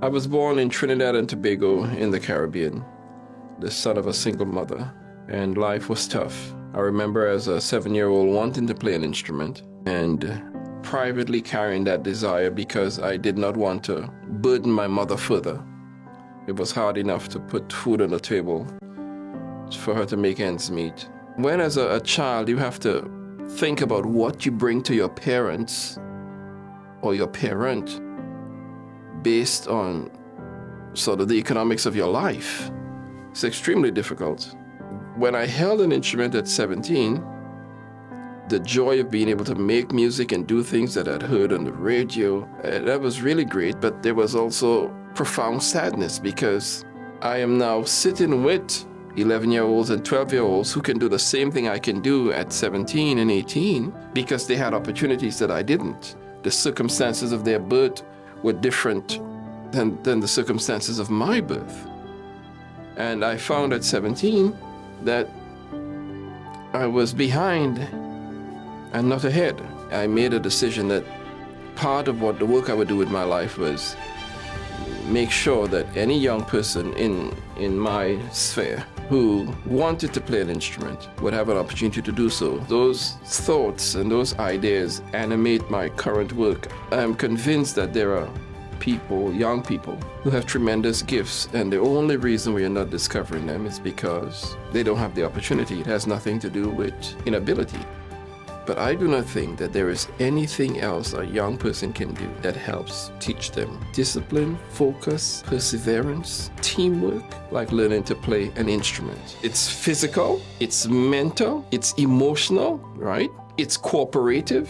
I was born in Trinidad and Tobago in the Caribbean, the son of a single mother, and life was tough. I remember as a 7-year-old wanting to play an instrument and privately carrying that desire because I did not want to burden my mother further. It was hard enough to put food on the table for her to make ends meet. When as a child you have to think about what you bring to your parents or your parent based on sort of the economics of your life, it's extremely difficult. When I held an instrument at 17, the joy of being able to make music and do things that I'd heard on the radio, that was really great, but there was also profound sadness because I am now sitting with 11-year-olds and 12-year-olds who can do the same thing I can do at 17 and 18 because they had opportunities that I didn't. The circumstances of their birth were different than the circumstances of my birth. And I found at 17 that I was behind and not ahead. I made a decision that part of what the work I would do with my life was make sure that any young person in my sphere who wanted to play an instrument would have an opportunity to do so. Those thoughts and those ideas animate my current work. I'm convinced that there are people, young people, who have tremendous gifts, and the only reason we are not discovering them is because they don't have the opportunity. It has nothing to do with inability. But I do not think that there is anything else a young person can do that helps teach them discipline, focus, perseverance, teamwork, like learning to play an instrument. It's physical, it's mental, it's emotional, right? It's cooperative.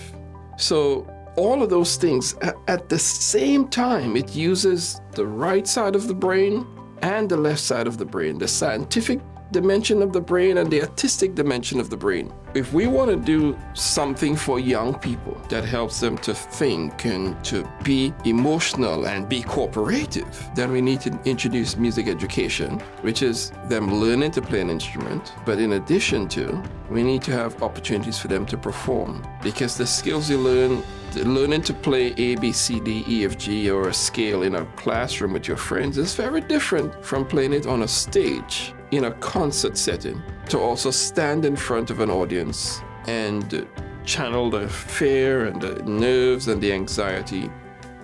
So all of those things at the same time, it uses the right side of the brain and the left side of the brain, the scientific dimension of the brain and the artistic dimension of the brain. If we want to do something for young people that helps them to think and to be emotional and be cooperative, then we need to introduce music education, which is them learning to play an instrument. But in addition to, we need to have opportunities for them to perform, because the skills you learn, learning to play A, B, C, D, E, F, G or a scale in a classroom with your friends is very different from playing it on a stage in a concert setting. To also stand in front of an audience and channel the fear and the nerves and the anxiety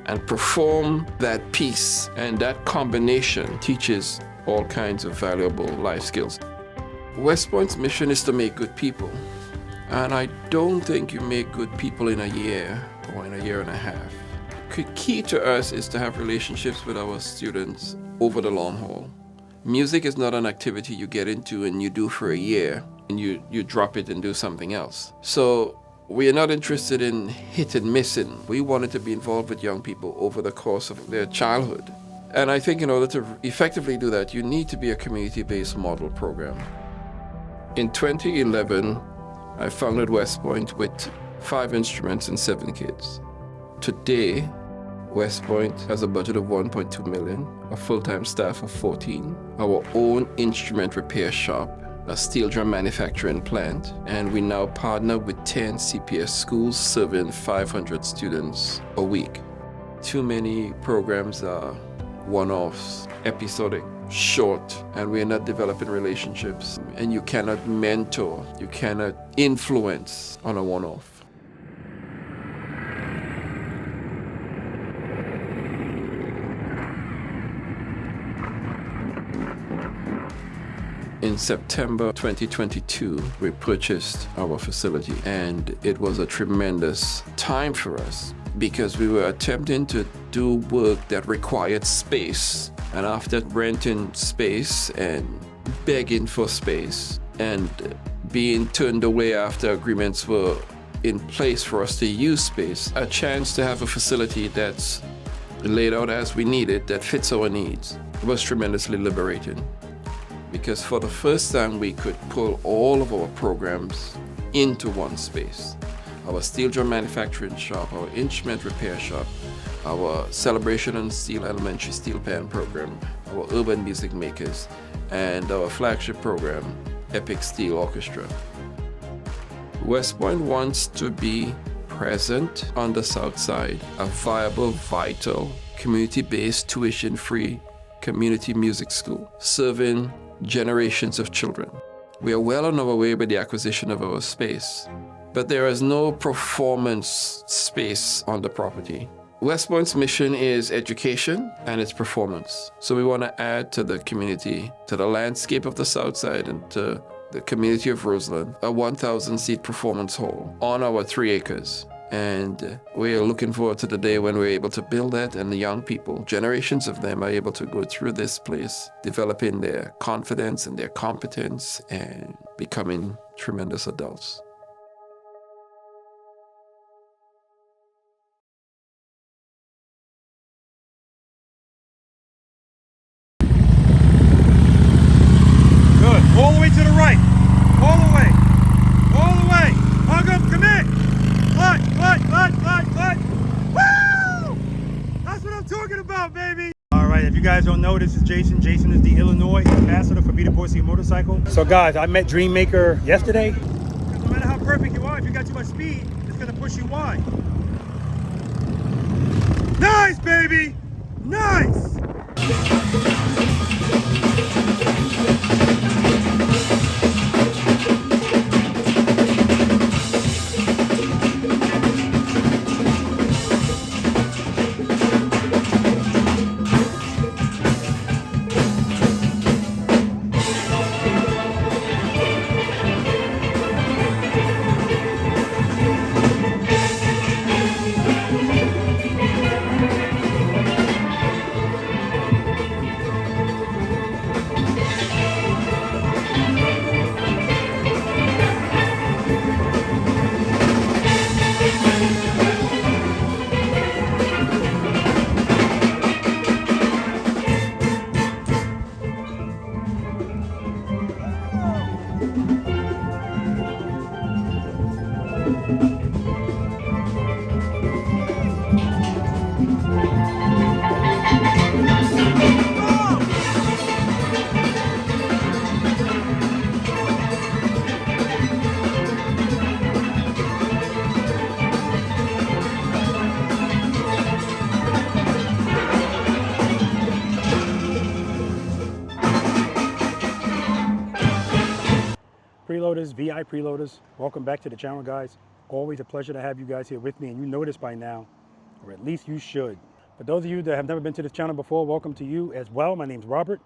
and perform that piece, and that combination teaches all kinds of valuable life skills. West Point's mission is to make good people, and I don't think you make good people in a year or in a year and a half. The key to us is to have relationships with our students over the long haul. Music is not an activity you get into and you do for a year and you drop it and do something else. So we are not interested in hit and missing. We wanted to be involved with young people over the course of their childhood. And I think in order to effectively do that, you need to be a community-based model program. In 2011, I founded West Point with 5 instruments and 7 kids. Today, West Point has a budget of $1.2 million, a full-time staff of 14, our own instrument repair shop, a steel drum manufacturing plant, and we now partner with 10 CPS schools serving 500 students a week. Too many programs are one-offs, episodic, short, and we're not developing relationships. And you cannot mentor, you cannot influence on a one-off. In September 2022, we purchased our facility, and it was a tremendous time for us because we were attempting to do work that required space. And after renting space and begging for space and being turned away after agreements were in place for us to use space, a chance to have a facility that's laid out as we need it, that fits our needs, was tremendously liberating. Because for the first time, we could pull all of our programs into one space. Our steel drum manufacturing shop, our instrument repair shop, our celebration and steel elementary steel pan program, our urban music makers, and our flagship program, Epic Steel Orchestra. West Point wants to be present on the South Side, a viable, vital community-based, tuition-free community music school, serving generations of children. We are well on our way with the acquisition of our space, but there is no performance space on the property. West Point's mission is education and its performance. So we want to add to the community, to the landscape of the South Side and to the community of Roseland, a 1,000-seat performance hall on our 3 acres. And we are looking forward to the day when we're able to build that, and the young people, generations of them, are able to go through this place, developing their confidence and their competence and becoming tremendous adults. Good. All the way to the right. All the way. All the way. Hug him. Come in. Clutch. Woo! That's what I'm talking about, baby. All right. If you guys don't know, this is Jason. Jason is the Illinois ambassador for Be the Boss of Your Motorcycle. So, guys, I met Dream Maker yesterday. Because no matter how perfect you are, if you got too much speed, it's going to push you wide. Nice, baby. Nice. Preloaders, V.I.Preloaders, welcome back to the channel, guys. Always a pleasure to have you guys here with me, and you know this by now, or at least you should. For those of you that have never been to this channel before, welcome to you as well. My name's Robert.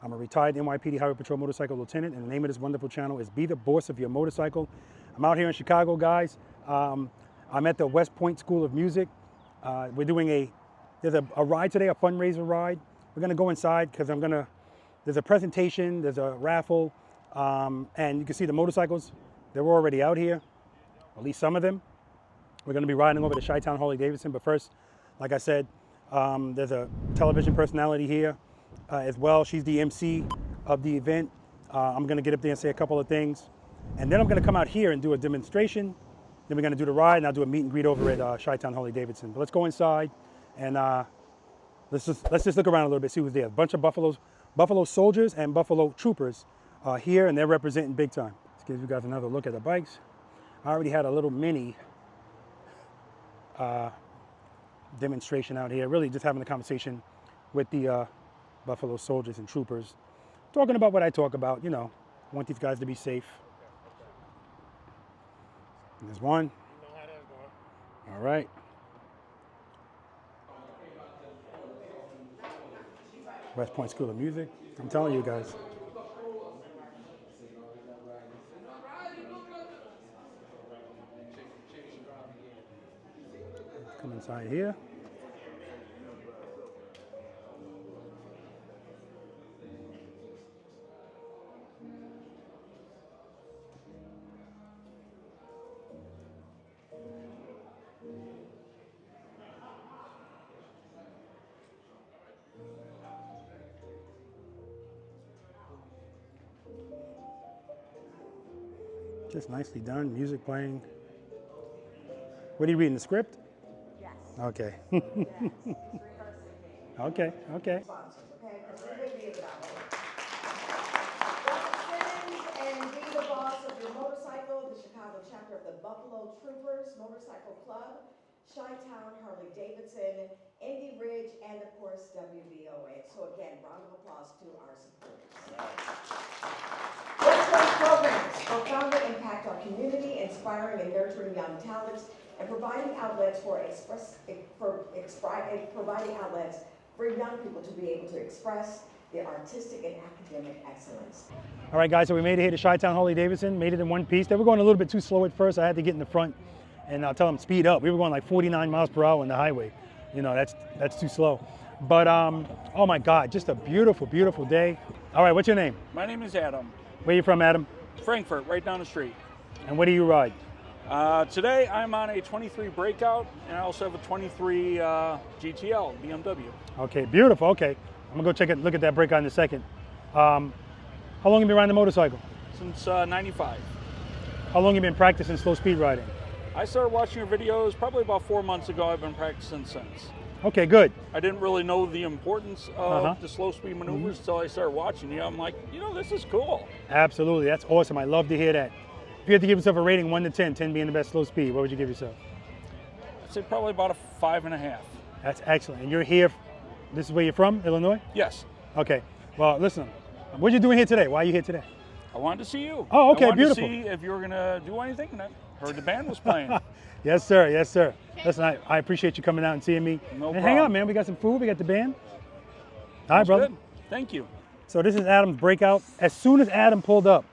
I'm a retired NYPD Highway Patrol motorcycle lieutenant, and the name of this wonderful channel is Be the Boss of Your Motorcycle. I'm out here in Chicago, guys. I'm at the West Point School of Music. We're doing there's a ride today, a fundraiser ride. We're gonna go inside because there's a presentation, there's a raffle, and you can see the motorcycles. They're already out here, at least some of them. We're gonna be riding over to Chi-Town Harley Davidson, but first, like I said, there's a television personality here as well. She's the MC of the event. I'm gonna get up there and say a couple of things, and then I'm gonna come out here and do a demonstration. Then we're gonna do the ride, and I'll do a meet and greet over at Chi-Town Harley Davidson. But let's go inside and let's just look around a little bit, see who's there. A bunch of Buffalo soldiers and Buffalo troopers here, and they're representing big time. Let's give you guys another look at the bikes. I already had a little mini demonstration out here, really just having a conversation with the Buffalo soldiers and troopers, talking about what I talk about, you know, I want these guys to be safe. And there's one. All right. West Point School of Music. I'm telling you guys. Come inside here. Just nicely done, music playing. What are you reading, the script? Yes. Okay. Yes. He's rehearsing. Okay, okay. Sponsors, okay? Because we would be about it. And Be the Boss of Your Motorcycle, the Chicago chapter of the Buffalo Troopers Motorcycle Club. Chi-Town, Harley Davidson, Indy Ridge, and of course WVOA. So again, round of applause to our supporters. What's great programs profoundly impact our community, inspiring and nurturing young talents, and providing outlets providing outlets for young people to be able to express their artistic and academic excellence. All right, guys, so we made it here to Chi-Town Harley Davidson, made it in one piece. They were going a little bit too slow at first. I had to get in the front and I'll tell them speed up. We were going like 49 miles per hour on the highway. You know, that's too slow. But oh my God, just a beautiful, beautiful day. All right, what's your name? My name is Adam. Where you from, Adam? Frankfurt, right down the street. And what do you ride? Today I'm on a 23 Breakout, and I also have a 23 GTL BMW. Okay, beautiful. Okay, I'm gonna go check it, look at that Breakout in a second. How long have you been riding the motorcycle? Since 95. How long have you been practicing slow speed riding? I started watching your videos probably about 4 months ago. I've been practicing since. Okay, good. I didn't really know the importance of the slow speed maneuvers until I started watching you. I'm like, you know, this is cool. Absolutely, that's awesome. I love to hear that. If you had to give yourself a rating 1 to 10, 10 being the best slow speed, what would you give yourself? I'd say probably about a 5.5. That's excellent. And you're here, this is where you're from, Illinois? Yes. Okay, well, listen, what are you doing here today? Why are you here today? I wanted to see you. Oh, okay, I wanted beautiful. to see if you were going to do anything, and I heard the band was playing. Yes, sir, yes, sir. Listen, I appreciate you coming out and seeing me. No and hang problem. out, man, we got some food, we got the band. All right, Sounds brother. good. Thank you. So this is Adam's Breakout. As soon as Adam pulled up,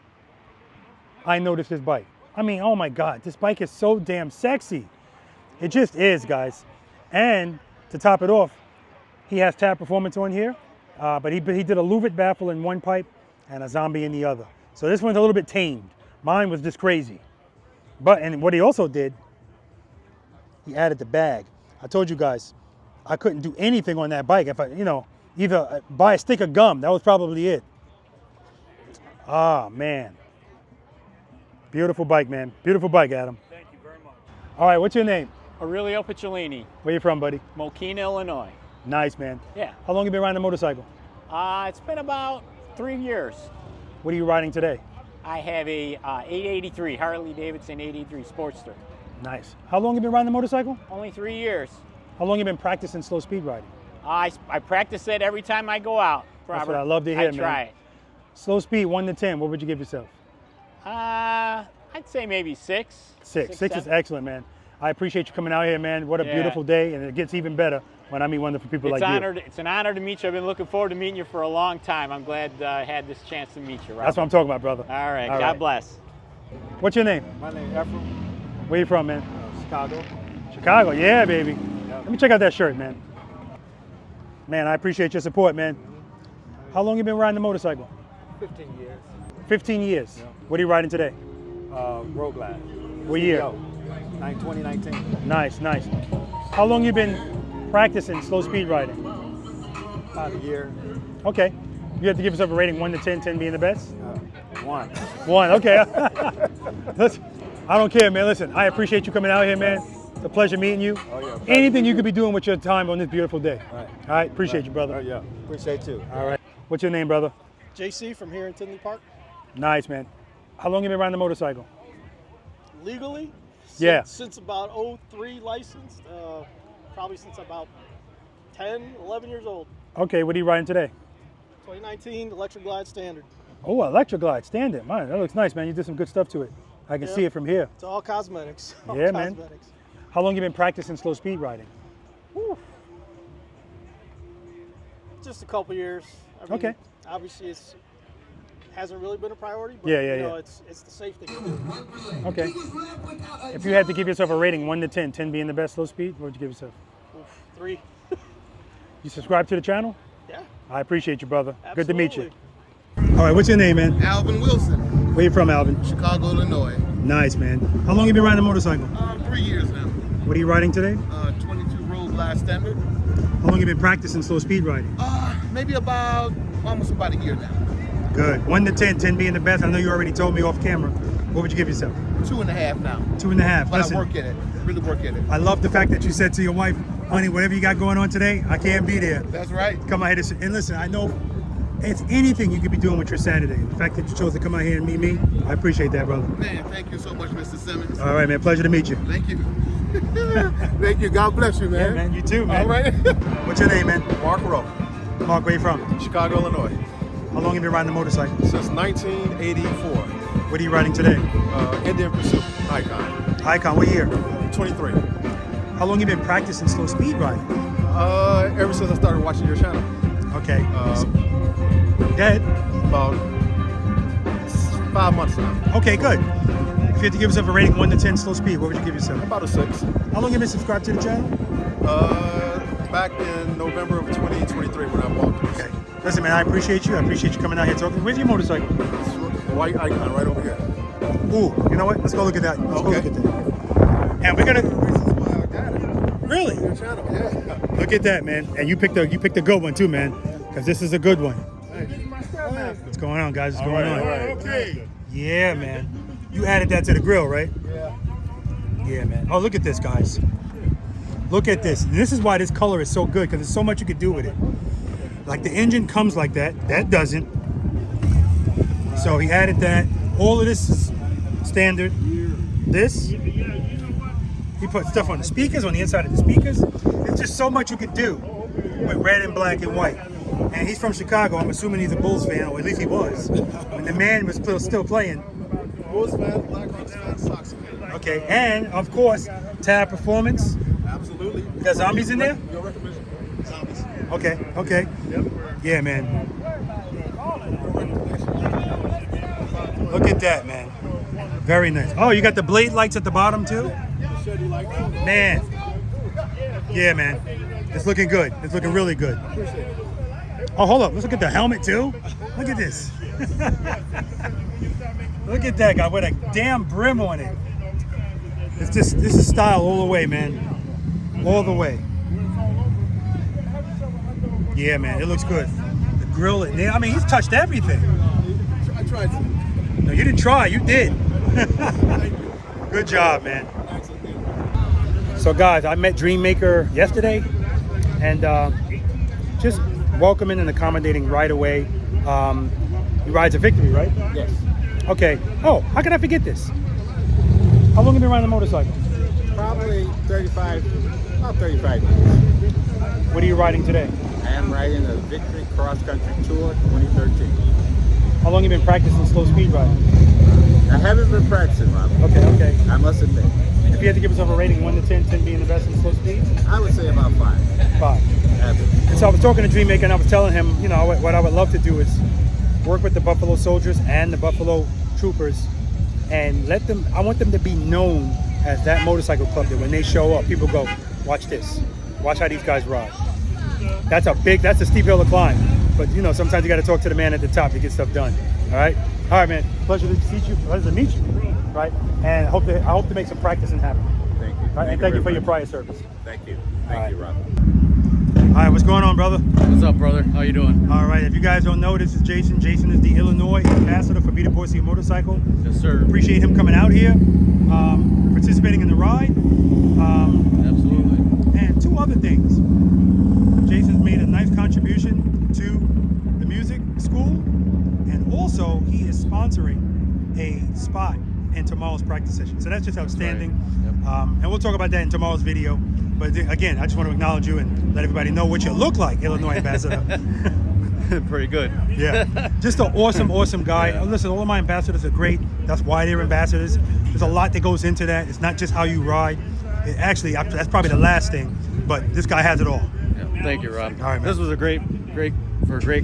I noticed his bike. I mean, oh my God, this bike is so damn sexy. It just is, guys. And to top it off, he has tab performance on here, but he did a Louvret baffle in one pipe and a zombie in the other. So this one's a little bit tamed. Mine was just crazy. And what he also did, he added the bag. I told you guys, I couldn't do anything on that bike if I, you know, either buy a stick of gum. That was probably it. Ah, man. Beautiful bike, man. Beautiful bike, Adam. Thank you very much. All right, what's your name? Aurelio Picciolini, Where you from, buddy? Mokina, Illinois. Nice, man. Yeah. How long you been riding a motorcycle? It's been about 3 years. What are you riding today? I have a 883, Harley Davidson 883 Sportster. Nice. How long you been riding a motorcycle? Only 3 years. How long you been practicing slow speed riding? I practice it every time I go out, Robert. That's what I love to hear, I man. try it. Slow speed, 1 to 10, what would you give yourself? I'd say maybe 6. 6 is 7. excellent, man. I appreciate you coming out here, man. What a Yeah. beautiful day, and it gets even better when I meet wonderful people like you. It's an honor to meet you. I've been looking forward to meeting you for a long time. I'm glad I had this chance to meet you, Robert. That's what I'm talking about, brother. All right, All God right. bless. What's your name? My name is Ephraim, Where you from, man? Chicago. Chicago, yeah, baby. Yeah. Let me check out that shirt, man. Man, I appreciate your support, man. How long you been riding the motorcycle? 15 years. 15 years. Yeah. What are you riding today? Road glide. What year? 2019. Nice, nice. How long you been practicing slow speed riding? About a year. Okay. You have to give yourself a rating 1 to 10, 10 being the best? 1. 1, okay. Listen, I don't care, man. Listen, I appreciate you coming out here, man. It's a pleasure meeting you. Oh, yeah. Anything you could be doing with your time on this beautiful day. All right. All right, appreciate you, brother. Oh, yeah. Appreciate you. All right. What's your name, brother? JC from here in Tinley Park. Nice, man. How long you been riding the motorcycle? Legally, Yeah. since about 03 licensed, probably since about 10, 11 years old. Okay, what are you riding today? 2019 Electric Glide Standard. Oh, Electric Glide, standard. Man, that looks nice, man. You did some good stuff to it. I can Yeah. see it from here. It's all cosmetics. All Yeah, man. cosmetics. How long you been practicing slow speed riding? Whew. Just a couple years. I mean, Okay. Obviously, it hasn't really been a priority, but Yeah, you know, yeah. it's the safe thing to do. Okay. If you had to give yourself a rating 1 to 10, 10 being the best slow speed, what would you give yourself? Oof, 3. You subscribe to the channel? Yeah. I appreciate you, brother. Good to meet you. Absolutely. All right, what's your name, man? Alvin Wilson, Where you from, Alvin? Chicago, Illinois. Nice, man. How long you been riding a motorcycle? 3 years now. What are you riding today? 22 Road Glide Standard. How long you been practicing slow speed riding? Maybe almost about a year now. Good. 1 to 10, 10 being the best. I know you already told me off camera. What would you give yourself? 2.5 now. 2.5. But Listen, I work at it. Really work at it. I love the fact that you said to your wife, honey, whatever you got going on today, I can't be there. That's right. Come out here and listen, I know it's anything you could be doing with your Saturday. The fact that you chose to come out here and meet me, I appreciate that, brother. Man, thank you so much, Mr. Simmons. All right, man. Pleasure to meet you. Thank you. Thank you. God bless you, Yeah, man. man. You too, man. All right. What's your name, man? Mark Rowe, Mark, where you from? Chicago, Illinois. How long have you been riding the motorcycle? Since 1984. What are you riding today? Indian Pursuit, Icon. Icon, what year? 23. How long have you been practicing slow speed riding? Ever since I started watching your channel. Okay. Go ahead. About 5 months now. Okay, good. If you had to give yourself a rating 1 to 10 slow speed, what would you give yourself? About a 6. How long have you been subscribed to the channel? Back in November of 2023 when I bought this. Okay. Listen, man, I appreciate you. I appreciate you coming out here talking. Where's your motorcycle? The white Icon right over here. Ooh, you know what? Let's go look at that. Let's go look at that. And we're gonna. Really? Your channel, yeah. Look at that, man. And you picked a good one too, man. Because this is a good one. What's going on, guys? What's going on? Okay. Yeah, man. You added that to the grill, right? Yeah. Yeah, man. Oh, look at this, guys. Look at this. And this is why this color is so good, because there's so much you could do with it. Like the engine comes like that. That doesn't. So he added that. All of this is standard. This. He put stuff on the speakers, on the inside of the speakers. There's just so much you could do with red and black and white. And he's from Chicago. I'm assuming he's a Bulls fan, or at least he was. When the man was still playing. Bulls fan, Blackhawks fan, Sox fan. Okay, and of course, Tab Performance. Absolutely. You got zombies in there? Your recommendation. Zombies. Okay, okay. Yep. Yeah, man. Look at that, man. Very nice. Oh, you got the blade lights at the bottom too? Man. Yeah, man. It's looking good. It's looking really good. Oh, hold up. Let's look at the helmet too. Look at this. Look at that guy with a damn brim on it. It's just, this is style all the way, man. All the way. Yeah, man. It looks good. The grill, I mean, he's touched everything. I tried to. No, you didn't try. You did. Good job, man. So, guys, I met Dreammaker yesterday, and just welcoming and accommodating right away. He rides a Victory, right? Yes. Okay. Oh, how can I forget this? How long have you been riding a motorcycle? Probably about 35 years. What are you riding today? I am riding a Victory Cross Country Tour 2013. How long have you been practicing slow speed riding? I haven't been practicing, Rob. Okay. I must admit. If you had to give yourself a rating 1 to 10, 10 being the best in slow speed? I would say about 5. 5. Average. And so I was talking to Dreammaker, and I was telling him, you know, what I would love to do is work with the Buffalo Soldiers and the Buffalo Troopers, and I want them to be known as that motorcycle club that when they show up, people go, watch this. Watch how these guys ride. That's a steep hill to climb. But you know, sometimes you got to talk to the man at the top to get stuff done. All right, man. Pleasure to meet you. Right, and I hope to make some practicing happen. Thank you. Right? And thank you for your prior service. Thank you. Thank you, Rob. All right, what's going on, brother? What's up, brother? How you doing? All right, if you guys don't know, this is Jason. Jason is the Illinois ambassador for Be the Boise Motorcycle. Yes, sir. Appreciate him coming out here, participating in the ride. Absolutely. And 2 other things. Jason's made a nice contribution to the music school, and also he is sponsoring a spot in tomorrow's practice session. So that's just outstanding. Right. Yep. And we'll talk about that in tomorrow's video. But again, I just want to acknowledge you and let everybody know what you look like, Illinois ambassador. Pretty good. Yeah, just an awesome guy. Yeah. Listen, all of my ambassadors are great. That's why they're ambassadors. There's a lot that goes into that. It's not just how you ride. Actually, that's probably the last thing, but this guy has it all. Yeah. Thank you, Rob. All right, man. This was a great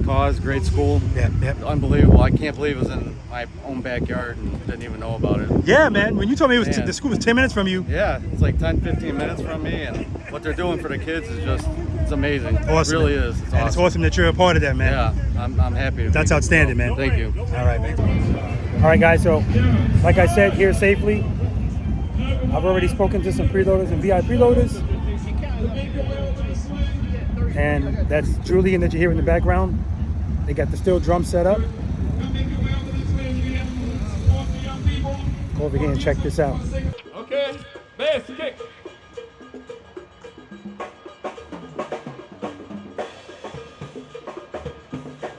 cause, great school. Yeah. Unbelievable. I can't believe it was in my own backyard and didn't even know about it. Yeah, man. When you told me Man. the school was 10 minutes from you. Yeah, it's like 10-15 minutes from me, and what they're doing for the kids is just, it's amazing. Awesome. It really is. It's And awesome. it's awesome that you're a part of that, man. Yeah, I'm happy. That's outstanding, man. Thank you. All right, man. All right, guys. So, like I said, here safely. I've already spoken to some preloaders and V.I.Preloaders. And that's Julian that you hear in the background. They got the steel drum set up. Go over here and check this out. Okay, bass kick.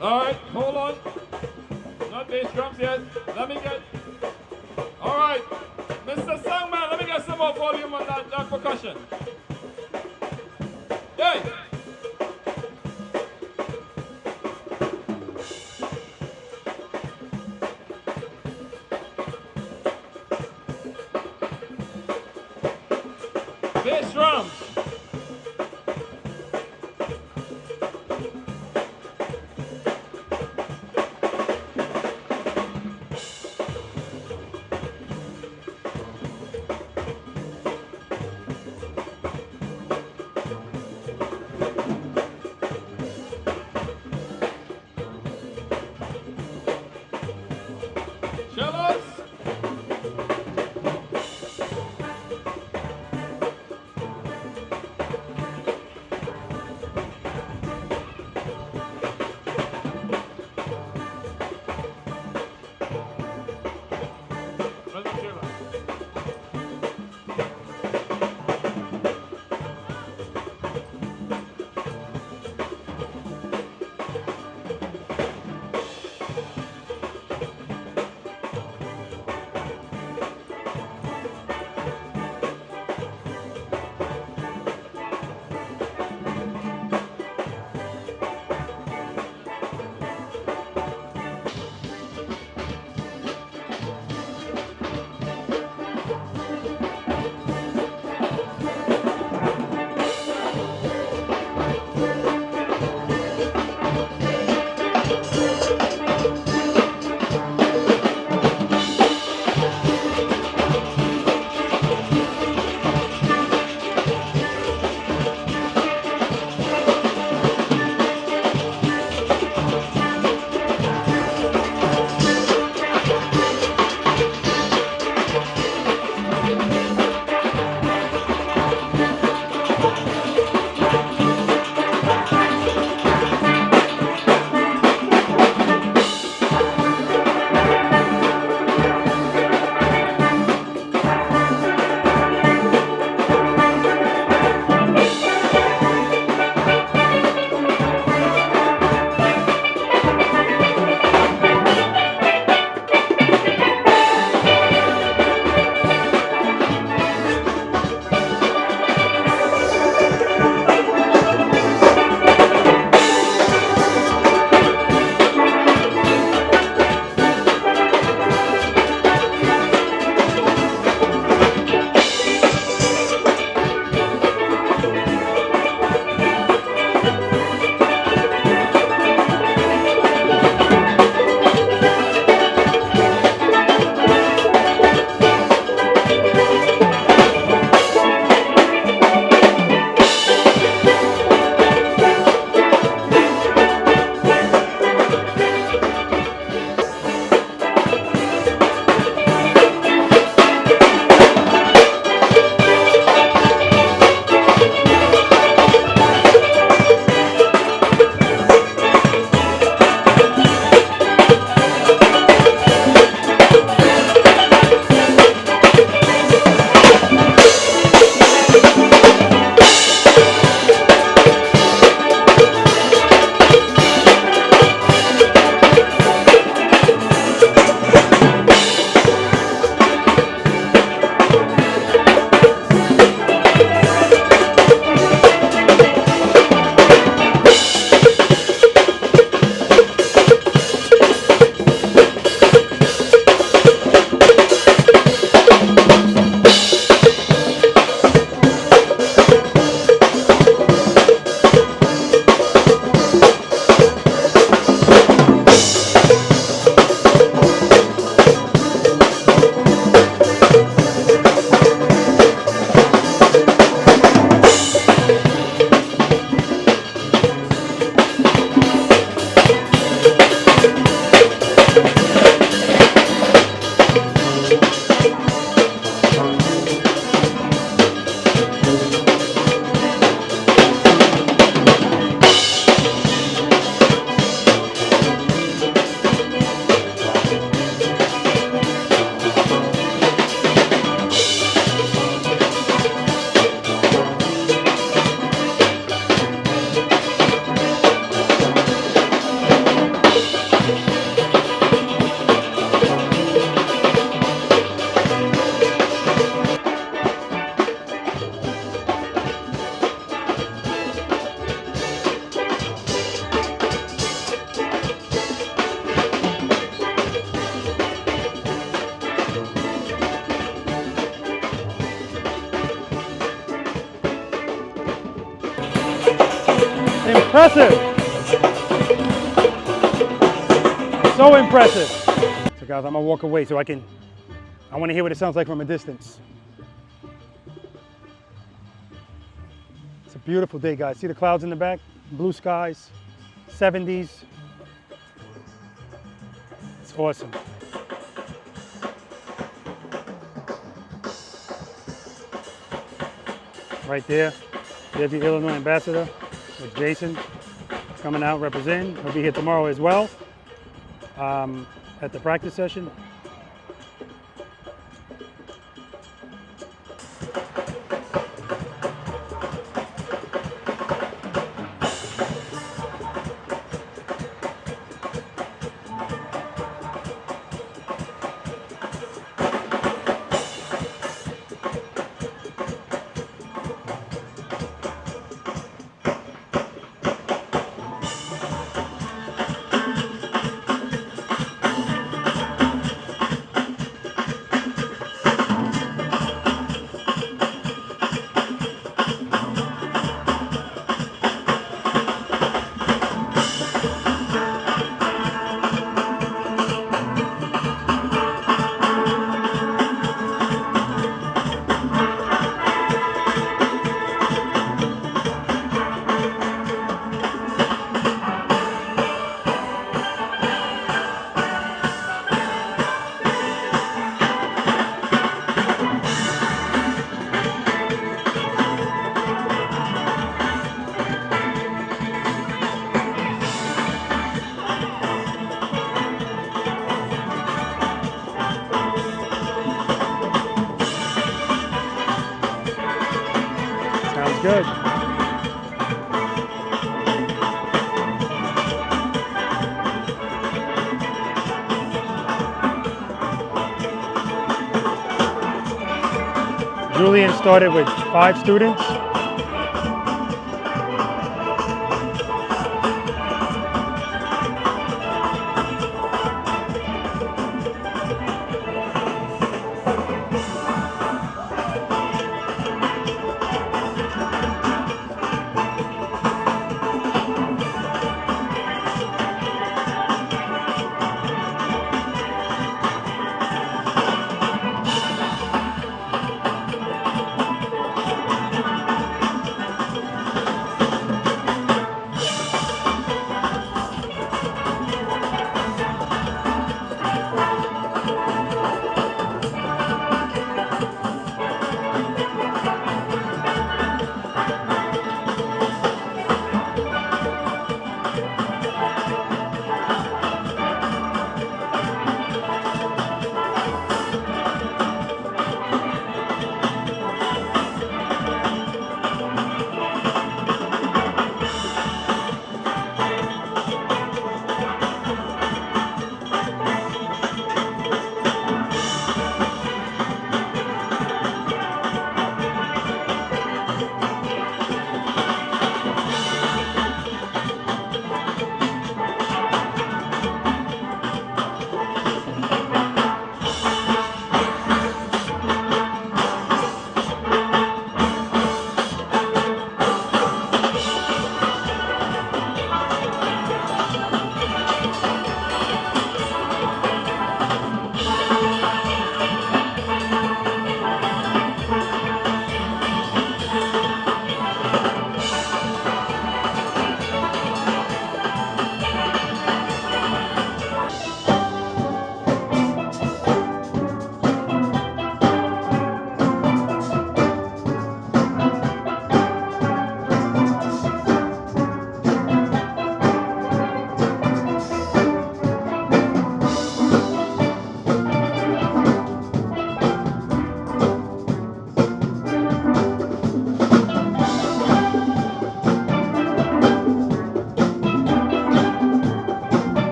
All right, hold on. Not bass drums yet. Let me get. All right, Mr. Songman, let me get some more volume on that percussion. Hey! Bass drums. Cellos. impressive. So impressive. So guys, I'm gonna walk away so I want to hear what it sounds like from a distance. It's a beautiful day, guys. See the clouds in the back? Blue skies, 70s. It's awesome. Right there, there's the Illinois ambassador with Jason coming out representing. He'll be here tomorrow as well at the practice session. Good. Julian started with 5 students.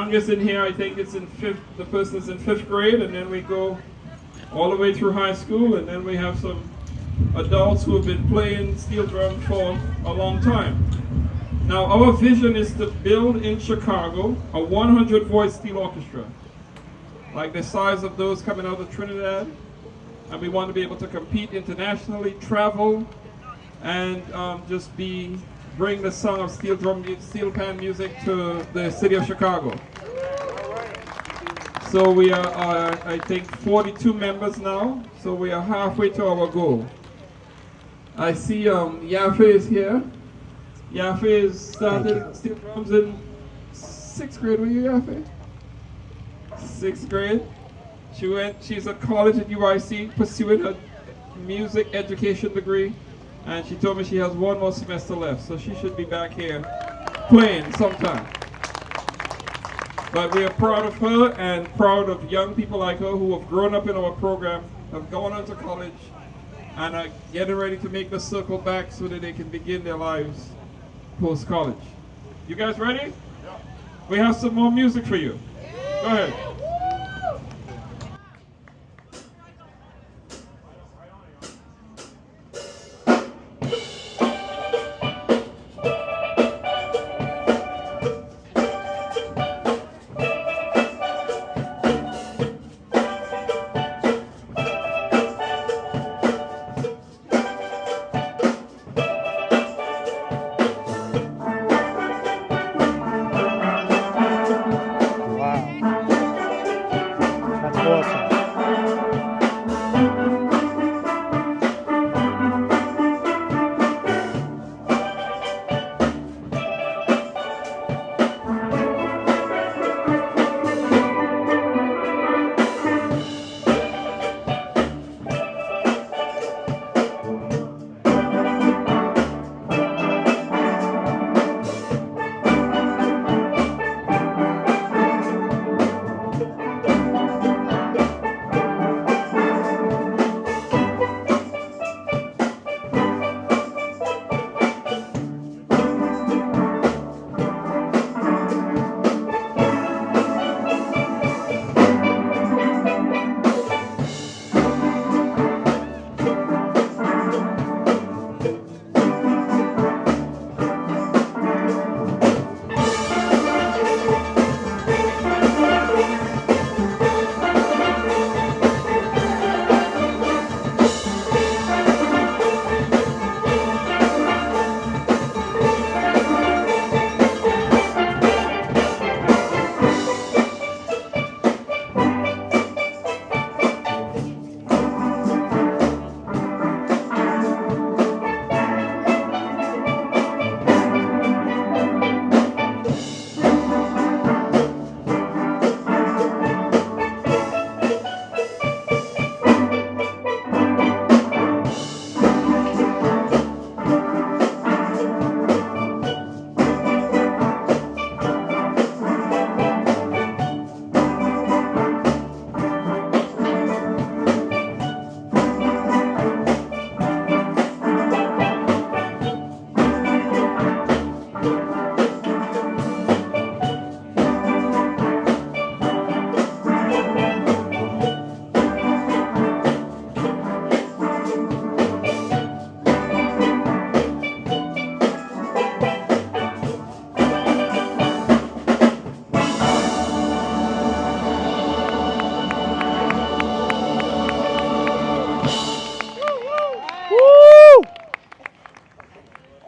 youngest in here, I think it's in the person's in 5th grade, and then we go all the way through high school, and then we have some adults who have been playing steel drum for a long time. Now, our vision is to build in Chicago a 100-voice steel orchestra, like the size of those coming out of Trinidad, and we want to be able to compete internationally, travel, and bring the song of steel pan music to the city of Chicago. So we are, I think, 42 members now, so we are halfway to our goal. I see Yafe is here. Yafe started steel drums in 6th grade. Were you, Yafe? 6th grade. She's at college at UIC pursuing her music education degree, and she told me she has 1 more semester left, so she should be back here playing sometime. But we are proud of her and proud of young people like her who have grown up in our program, have gone on to college, and are getting ready to make the circle back so that they can begin their lives post-college. You guys ready? Yeah. We have some more music for you. Go ahead.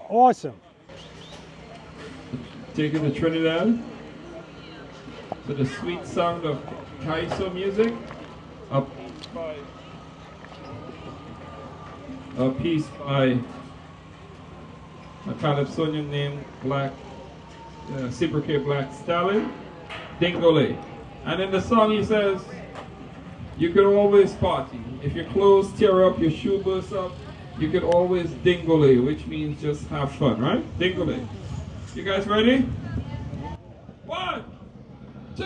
Awesome. Taking to Trinidad to the sweet sound of Kaiso music. A piece by a Calypsonian named Cibrique Black Stallion, Dingole. And in the song he says, you can always party. If your clothes tear up, your shoe bursts up, you can always dingole, which means just have fun, right? Dingole. You guys ready? 1, 2,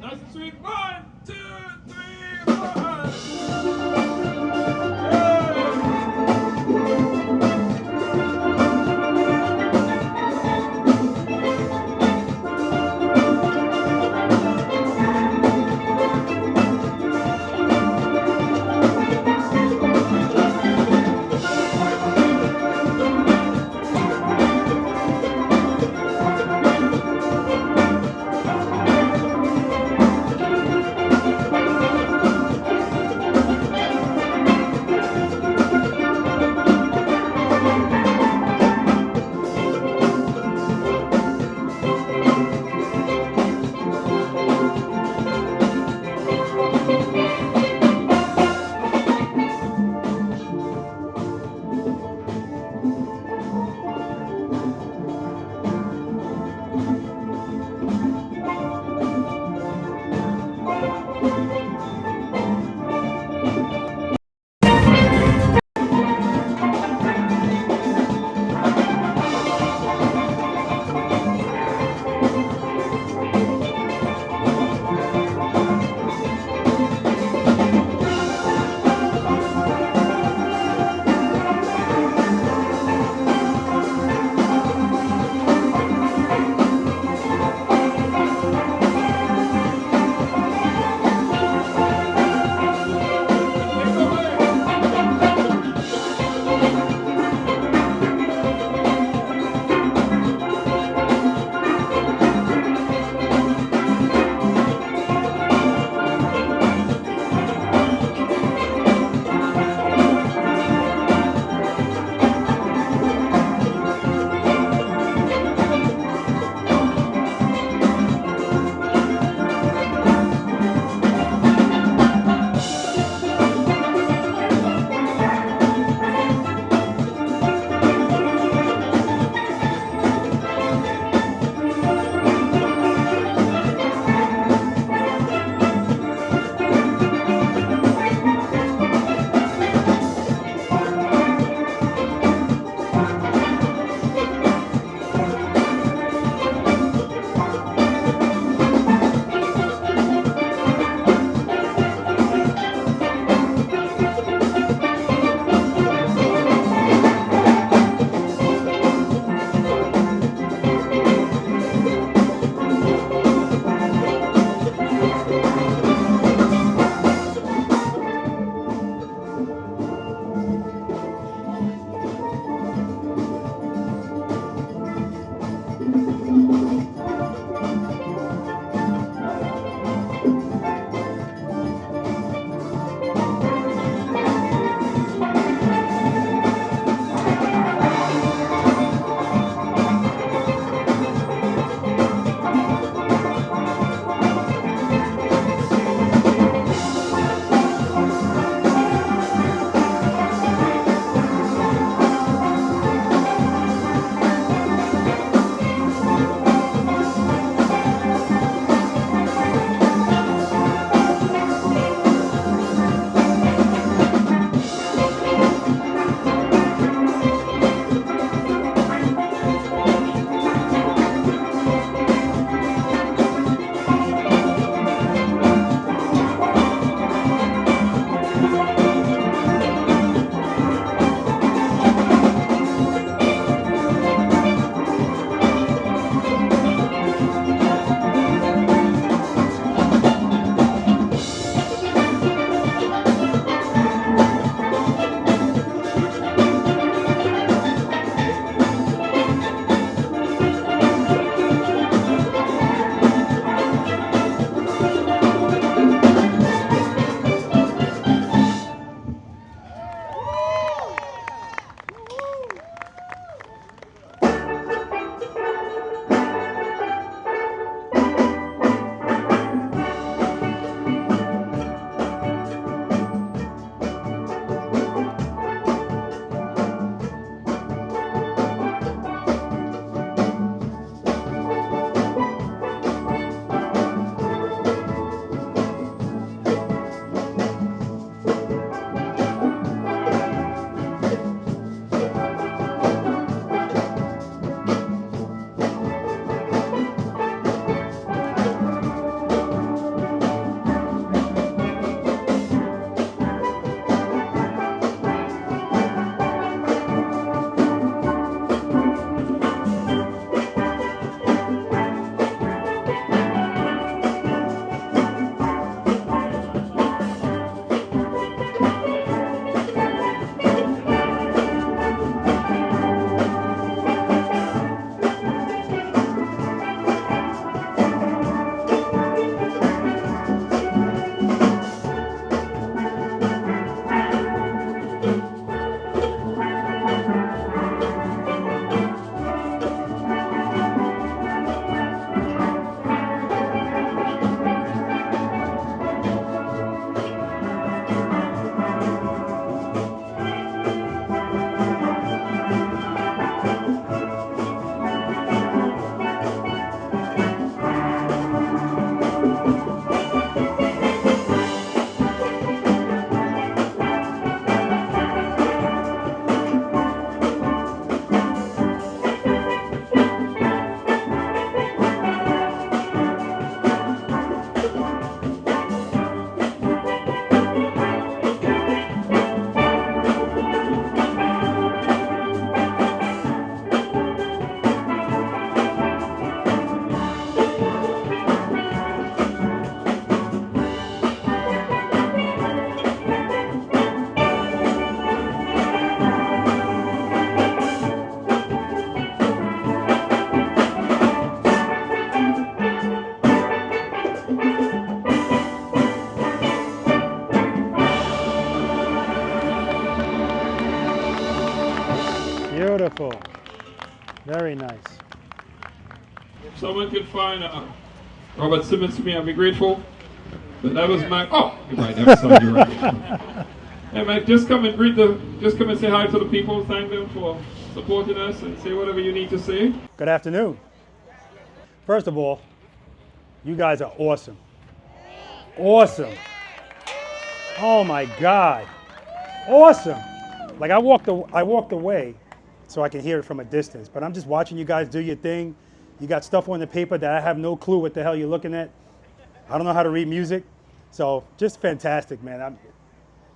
nice and sweet. 1, 2, 3, 4. Beautiful. Very nice. If someone could find Robert Simmons to me, I'd be grateful. But that was my. Oh, you're right. Never saw you right. Hey man, just come and say hi to the people. Thank them for supporting us and say whatever you need to say. Good afternoon. First of all, you guys are awesome. Awesome. Oh my God. Awesome. Like I walked away so I can hear it from a distance, but I'm just watching you guys do your thing. You got stuff on the paper that I have no clue what the hell you're looking at. I don't know how to read music. So just fantastic, man.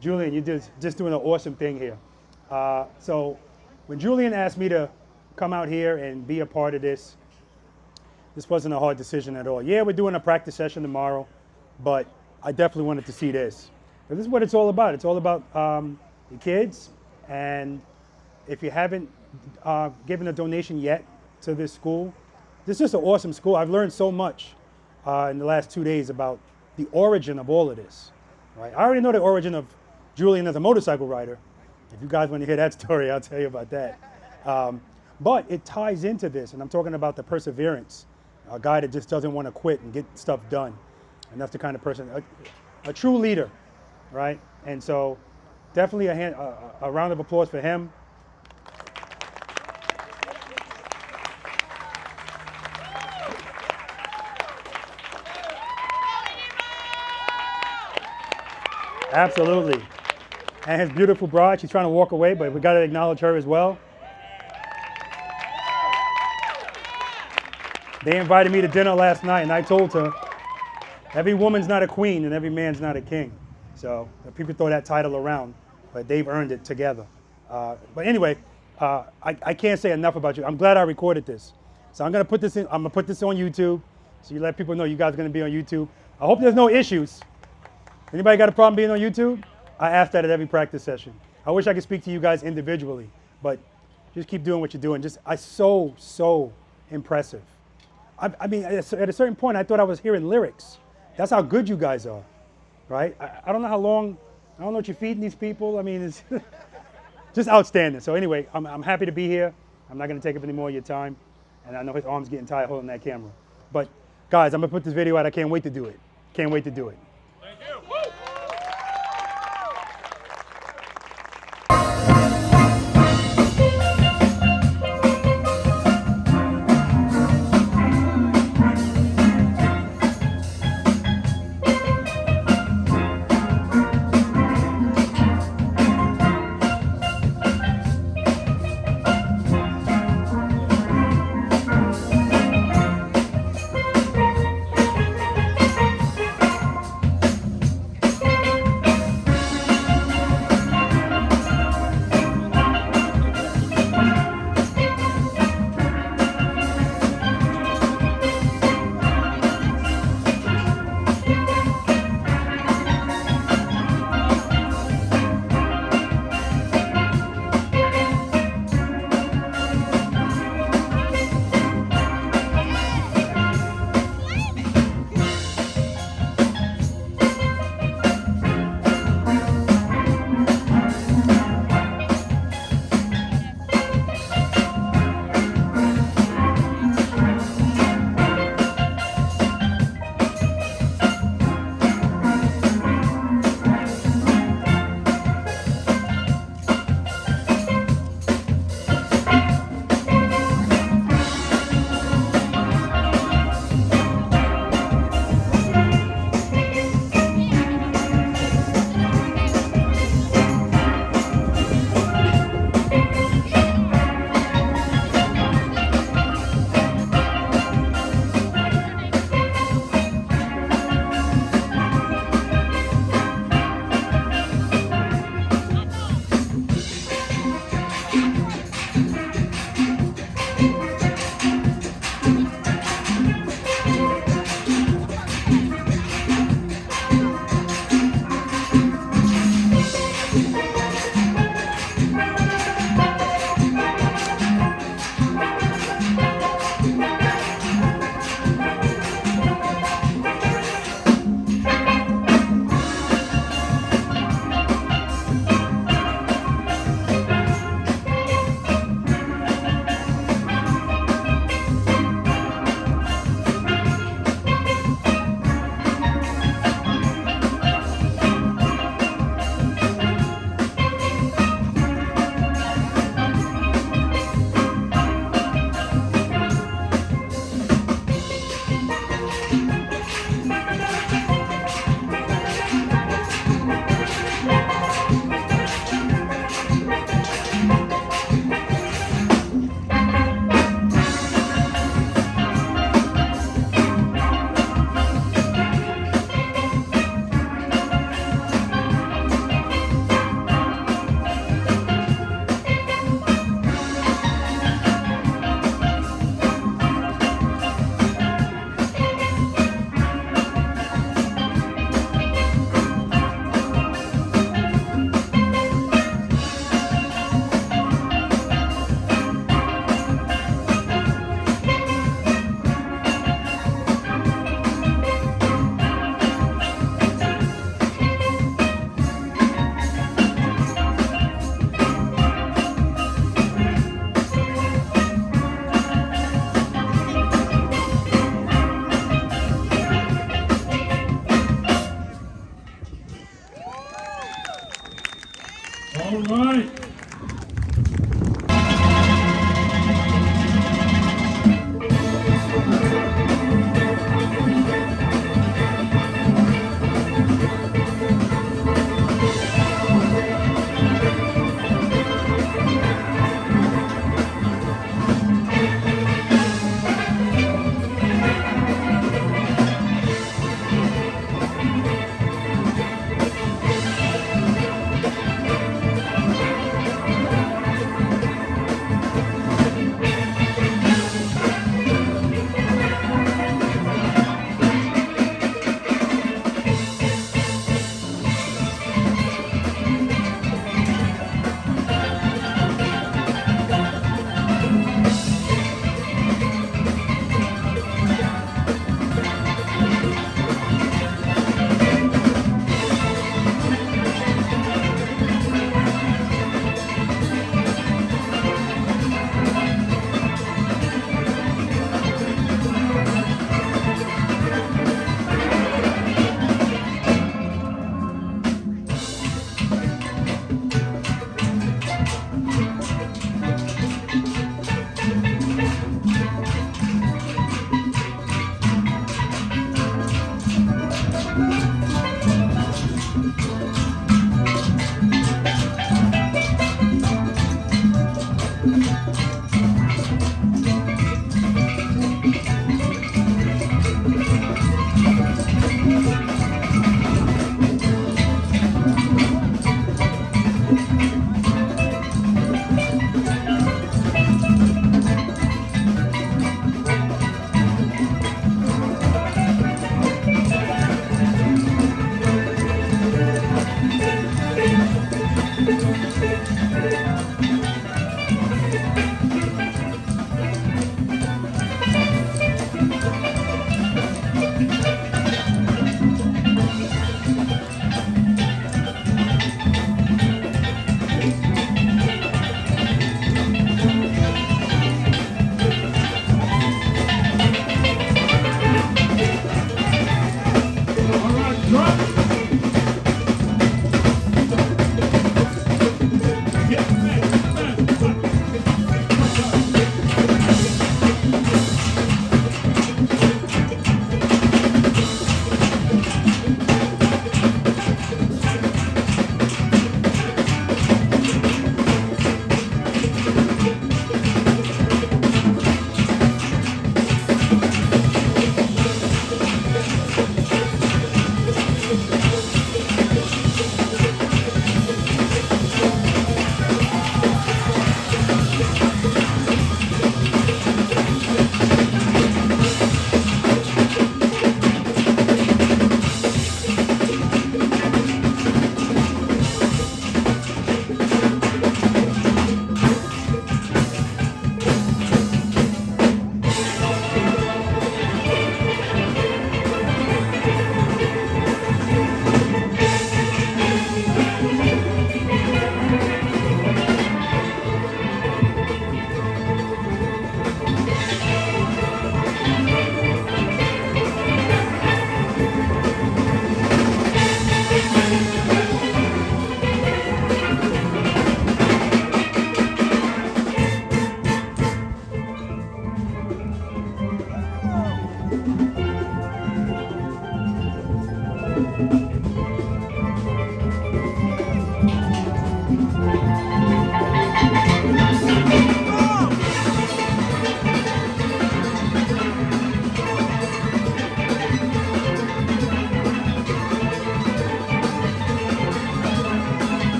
Julian, you're just doing an awesome thing here. So when Julian asked me to come out here and be a part of this, this wasn't a hard decision at all. Yeah, we're doing a practice session tomorrow, but I definitely wanted to see this. This is what it's all about. It's all about the kids, and if you haven't given a donation yet to this school, this is just an awesome school. I've learned so much in the last 2 days about the origin of all of this. Right? I already know the origin of Julian as a motorcycle rider. If you guys want to hear that story, I'll tell you about that. But it ties into this, and I'm talking about the perseverance. A guy that just doesn't want to quit and get stuff done. And that's the kind of person, a true leader, right? And so definitely a round of applause for him. Absolutely. And his beautiful bride, she's trying to walk away, but we got to acknowledge her as well. They invited me to dinner last night, and I told her, every woman's not a queen and every man's not a king. So people throw that title around, but they've earned it together. But anyway, I can't say enough about you. I'm glad I recorded this. So I'm gonna put this on YouTube, so you let people know you guys are gonna be on YouTube. I hope there's no issues. Anybody got a problem being on YouTube? I ask that at every practice session. I wish I could speak to you guys individually, but just keep doing what you're doing. So impressive. I mean, at a certain point, I thought I was hearing lyrics. That's how good you guys are, right? I don't know how long, I don't know what you're feeding these people. I mean, it's just outstanding. So anyway, I'm happy to be here. I'm not gonna take up any more of your time. And I know his arm's getting tired holding that camera. But guys, I'm gonna put this video out. I can't wait to do it. Can't wait to do it. Thank you.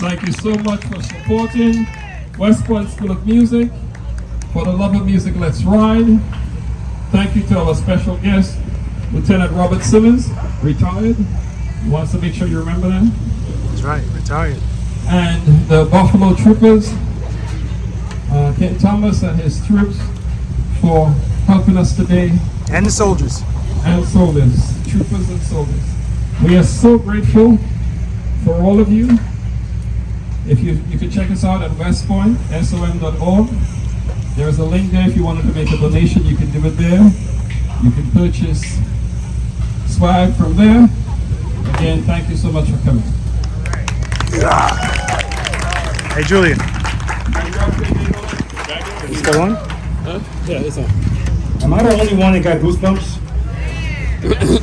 Thank you so much for supporting West Point School of Music. For the love of music, let's ride. Thank you to our special guest, Lieutenant Robert Simmons, retired. He wants to make sure you remember that. That's right, retired. And the Buffalo Troopers, Ken Thomas and his troops, for helping us today. And the soldiers. And soldiers, troopers and soldiers. We are so grateful for all of you. If you can check us out at westpointsom.org. There's a link there if you wanted to make a donation, you can do it there. You can purchase swag from there. Again, thank you so much for coming. Hey, Julian. Is it still on? Huh? Yeah, it's on. Am I the only one that got goosebumps?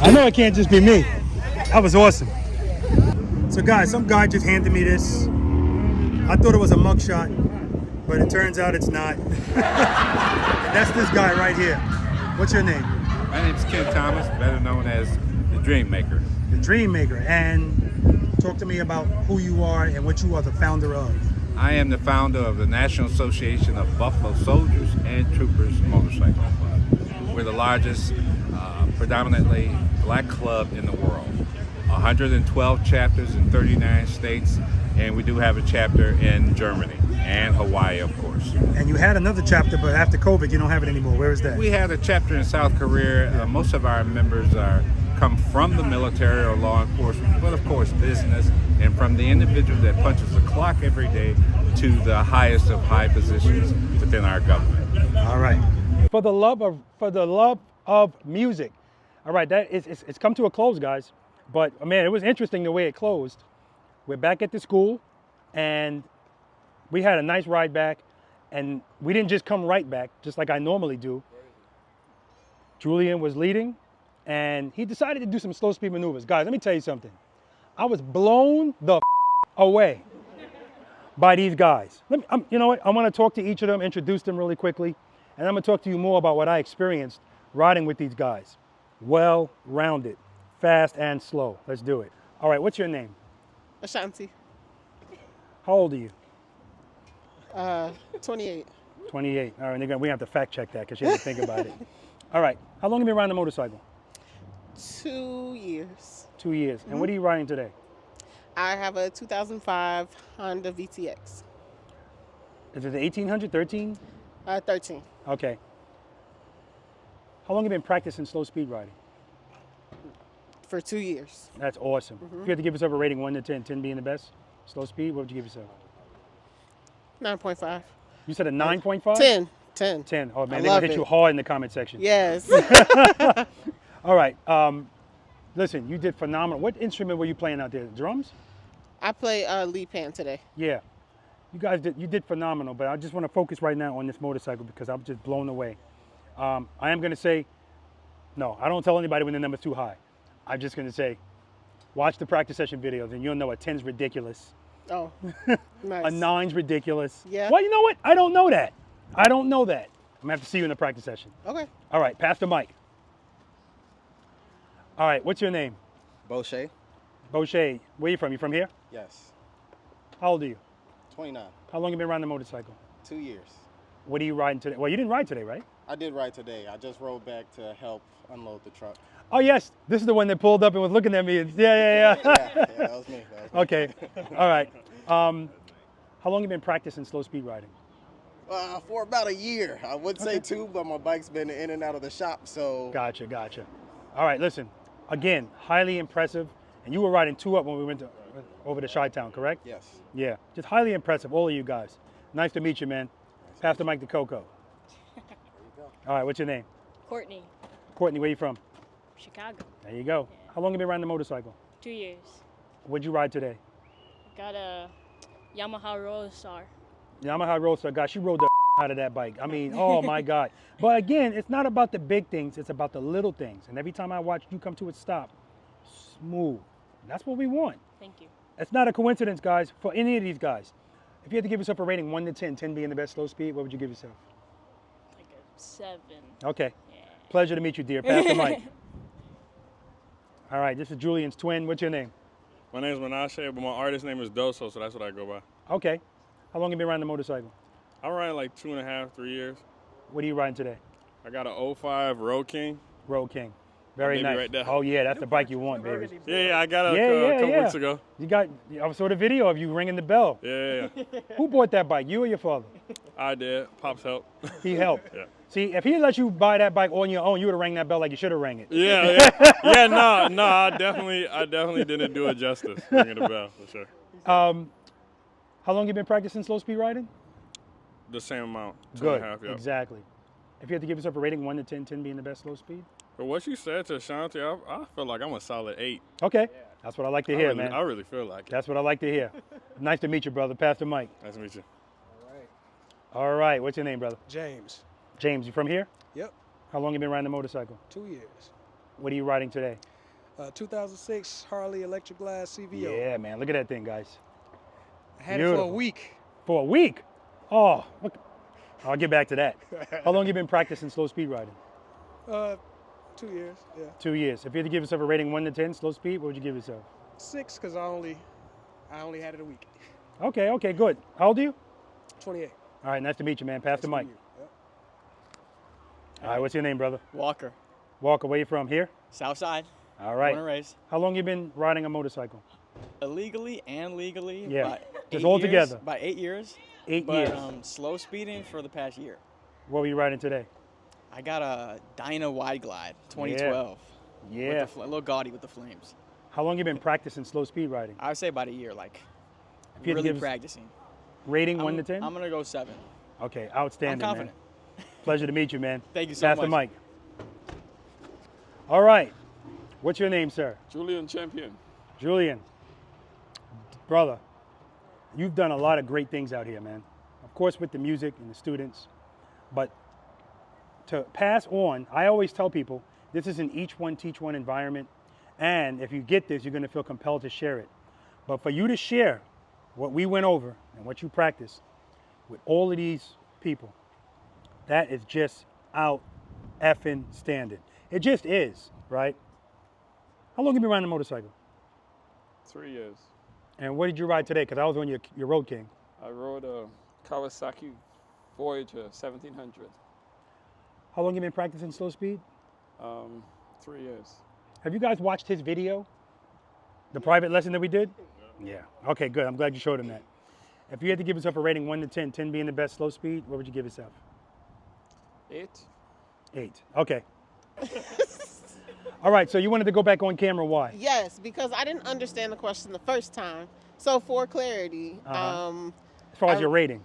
I know it can't just be me. That was awesome. So guys, some guy just handed me this. I thought it was a mugshot, but it turns out it's not. And that's this guy right here. What's your name? My name's Ken Thomas, better known as the Dream Maker. The Dream Maker. And talk to me about who you are and what you are the founder of. I am the founder of the National Association of Buffalo Soldiers and Troopers Motorcycle Club. We're the largest, predominantly black club in the world. 112 chapters in 39 states, and we do have a chapter in Germany and Hawaii, of course. And you had another chapter, but after COVID, you don't have it anymore. Where is that? We had a chapter in South Korea. Most of our members come from the military or law enforcement, but of course business, and from the individual that punches the clock every day to the highest of high positions within our government. All right. For the love of music. All right, it's come to a close, guys. But man, it was interesting the way it closed. We're back at the school, and we had a nice ride back. And we didn't just come right back, just like I normally do. Julian was leading, and he decided to do some slow speed maneuvers. Guys, let me tell you something. I was blown the away by these guys. You know what? I want to talk to each of them, introduce them really quickly, and I'm going to talk to you more about what I experienced riding with these guys. Well-rounded, fast and slow. Let's do it. All right, what's your name? Ashanti. How old are you? 28. 28. All right, we have to fact check that because you have to think about it. All right, how long have you been riding a motorcycle? 2 years. 2 years. And what are you riding today? I have a 2005 Honda VTX. Is it the 1800, 13? 13. Okay. How long have you been practicing slow speed riding? For 2 years. That's awesome. If you had to give yourself a rating 1 to 10, 10 being the best, slow speed, what would you give yourself? 9.5. You said a 9.5? 10. 10. 10. Oh man, I they're love gonna hit it. you hard in the comment section. Yes. All right. Listen, you did phenomenal. What instrument were you playing out there? Drums? I play lead pan today. Yeah. You did phenomenal, but I just want to focus right now on this motorcycle because I'm just blown away. I am going to say, no, I don't tell anybody when the number's too high. I'm just going to say, watch the practice session videos and you'll know a 10's ridiculous. Oh, nice. A 9's ridiculous. Yeah. Well, you know what? I don't know that. I don't know that. I'm going to have to see you in the practice session. Okay. All right, pass the mic. All right, what's your name? Bochet. Bochet. Where you from? You from here? Yes. How old are you? 29. How long have you been riding the motorcycle? 2 years. What are you riding today? Well, you didn't ride today, right? I did ride today. I just rode back to help unload the truck. Oh, yes. This is the one that pulled up and was looking at me. Yeah. Yeah, that was me. Okay. All right. How long have you been practicing slow speed riding? For about a year. I would say 2, but my bike's been in and out of the shop, so. Gotcha. All right, listen. Again, highly impressive. And you were riding 2 up when we went over to Chi-Town, correct? Yes. Yeah. Just highly impressive, all of you guys. Nice to meet you, man. Pass the mic to Coco. There you go. All right, what's your name? Courtney. Courtney, where you from? Chicago. There you go. Yeah. How long have you been riding the motorcycle? 2 years. What'd you ride today? Got a Yamaha Roadstar. Yamaha Roadstar. God, she rode the out of that bike. I mean, oh my God. But again, it's not about the big things, it's about the little things. And every time I watch you come to a stop, smooth. That's what we want. Thank you. It's not a coincidence, guys, for any of these guys. If you had to give yourself a rating 1 to 10, 10 being the best slow speed, what would you give yourself? Like a 7. Okay. Yeah. Pleasure to meet you, dear. Pass the mic. All right, this is Julian's twin. What's your name? My name is Menashe, but my artist name is Doso, so that's what I go by. Okay. How long have you been riding the motorcycle? I'm riding like 2.5, 3 years. What are you riding today? I got a 05 Road King. Road King. Very nice. Right there. Oh yeah, that's the bike you want, baby. Yeah, I got it a couple weeks ago. I saw the video of you ringing the bell. Yeah. Who bought that bike, you or your father? I did. Pops helped. He helped. Yeah. See, if he let you buy that bike on your own, you would have rang that bell like you should have rang it. Yeah, no, I definitely didn't do it justice ringing the bell for sure. How long you been practicing slow speed riding? The same amount. Good. 2.5, yep. Exactly. If you had to give yourself a rating 1 to 10, 10 being the best slow speed? But what you said to Ashanti, I feel like I'm a solid 8. Okay. That's what I like to hear, man. I really feel like it. That's what I like to hear. Nice to meet you, brother. Pass the mic. Nice to meet you. All right. What's your name, brother? James. James, you from here? Yep. How long you been riding the motorcycle? 2 years. What are you riding today? 2006 Harley Electric Glass CVO. Yeah, man. Look at that thing, guys. I had it for a week. For a week? Oh, look. I'll get back to that. How long you been practicing slow speed riding? 2 years, yeah. 2 years. If you had to give yourself a rating 1 to 10 slow speed, what would you give yourself? 6, because I only had it a week. Okay, good. How old are you? 28. All right, nice to meet you, man. Pass the mic. Yep. All right, what's your name, brother? Walker. Walker, where you from? Here? Southside. All right. Born and raised. How long you been riding a motorcycle? Illegally and legally. Yeah. About Just 8 all years, together. About 8 years. 8 years. Slow speeding for the past year. What were you riding today? I got a Dyna Wide Glide 2012. Yeah. With a little gaudy with the flames. How long you been practicing slow speed riding? I would say about a year, like If you had to really give practicing. Rating 1 to 10? I'm gonna go 7. Okay, outstanding, I'm confident. man. Pleasure to meet you, man. Thank you so Pass much. the mic. All right. What's your name, sir? Julian Champion. Julian. Brother, you've done a lot of great things out here, man. Of course, with the music and the students. But to pass on, I always tell people, this is an each one, teach one environment. And if you get this, you're going to feel compelled to share it. But for you to share what we went over and what you practiced with all of these people, that is just out effing standing. It just is, right? How long have you been riding a motorcycle? 3 years. And what did you ride today? Because I was on your Road King. I rode a Kawasaki Voyager 1700. How long have you been practicing slow speed? 3 years. Have you guys watched his video? The private lesson that we did? Yeah. Okay, good. I'm glad you showed him that. If you had to give yourself a rating 1 to 10, 10 being the best slow speed, what would you give yourself? 8. 8. Okay. All right, so you wanted to go back on camera. Why? Yes, because I didn't understand the question the first time. So for clarity, as far as your rating?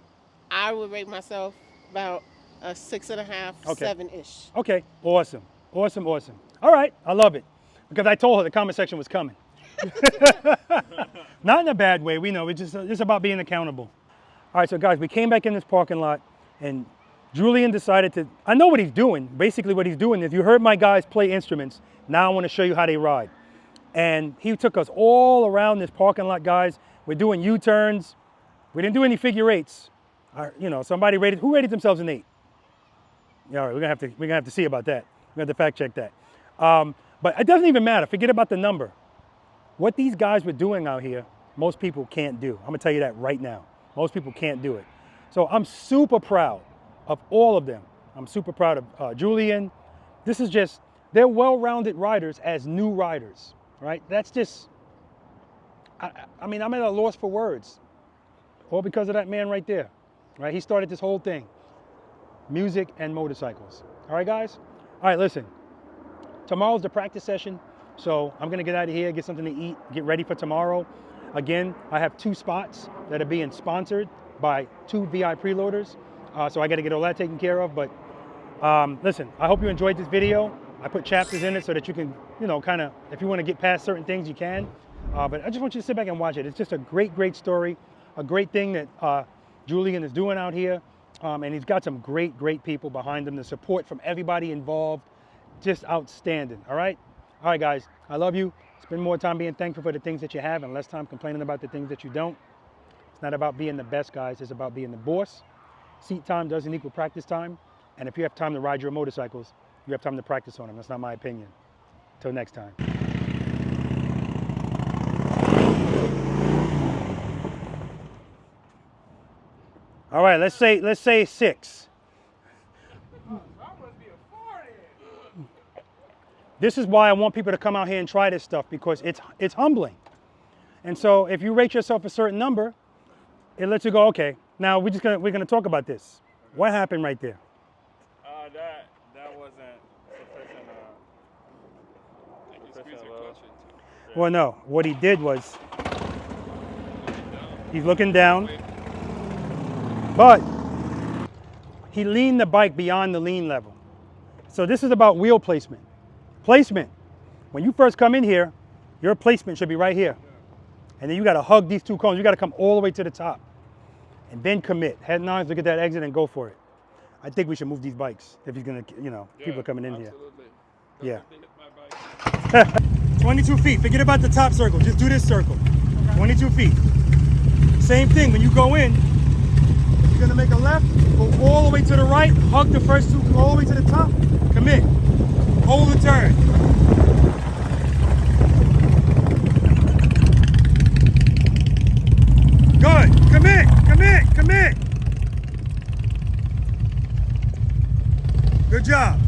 I would rate myself about a 6.5, Okay. 7-ish. Okay, awesome. Awesome, awesome. All right, I love it. Because I told her the comment section was coming. Not in a bad way, we know, it's just about being accountable. All right, so guys, we came back in this parking lot and Julian decided to, I know what he's doing. Basically what he's doing is, you heard my guys play instruments, now I want to show you how they ride. And he took us all around this parking lot, guys. We're doing U-turns. We didn't do any figure eights. You know, somebody rated, who rated themselves an 8? Yeah, all right, we're gonna have to see about that. We're gonna have to fact check that. But it doesn't even matter, forget about the number. What these guys were doing out here, most people can't do. I'm gonna tell you that right now. Most people can't do it. So I'm super proud of all of them. I'm super proud of Julian. This is just, they're well-rounded riders as new riders, right? That's just, I mean, I'm at a loss for words. All because of that man right there, right? He started this whole thing. Music and motorcycles. All right, guys? All right, listen. Tomorrow's the practice session, so I'm gonna get out of here, get something to eat, get ready for tomorrow. Again, I have 2 spots that are being sponsored by 2 V.I.Preloaders, so I gotta get all that taken care of, but listen, I hope you enjoyed this video. I put chapters in it so that you can, you know, kind of, if you wanna get past certain things, you can. But I just want you to sit back and watch it. It's just a great, great story, a great thing that Julian is doing out here. And he's got some great, great people behind him. The support from everybody involved, just outstanding, all right? All right, guys, I love you. Spend more time being thankful for the things that you have and less time complaining about the things that you don't. It's not about being the best, guys. It's about being the boss. Seat time doesn't equal practice time. And if you have time to ride your motorcycles, you have time to practice on them. That's not my opinion. Till next time. All right, let's say 6. This is why I want people to come out here and try this stuff, because it's humbling. And so if you rate yourself a certain number, it lets you go, okay, now we're gonna talk about this. What happened right there? That wasn't sufficient. Well, no, what he did was, he's looking down, but he leaned the bike beyond the lean level. So this is about wheel placement. Placement. When you first come in here, your placement should be right here. And then you gotta hug these 2 cones. You gotta come all the way to the top. And then commit. Head nods, look at that exit and go for it. I think we should move these bikes if he's gonna, you know, people are coming in absolutely. here. Yeah. 22 feet, forget about the top circle. Just do this circle. 22 feet. Same thing, when you go in, you're gonna make a left, go all the way to the right, hug the first 2, go all the way to the top, commit. Hold the turn. Good. Commit, commit, commit. Good job.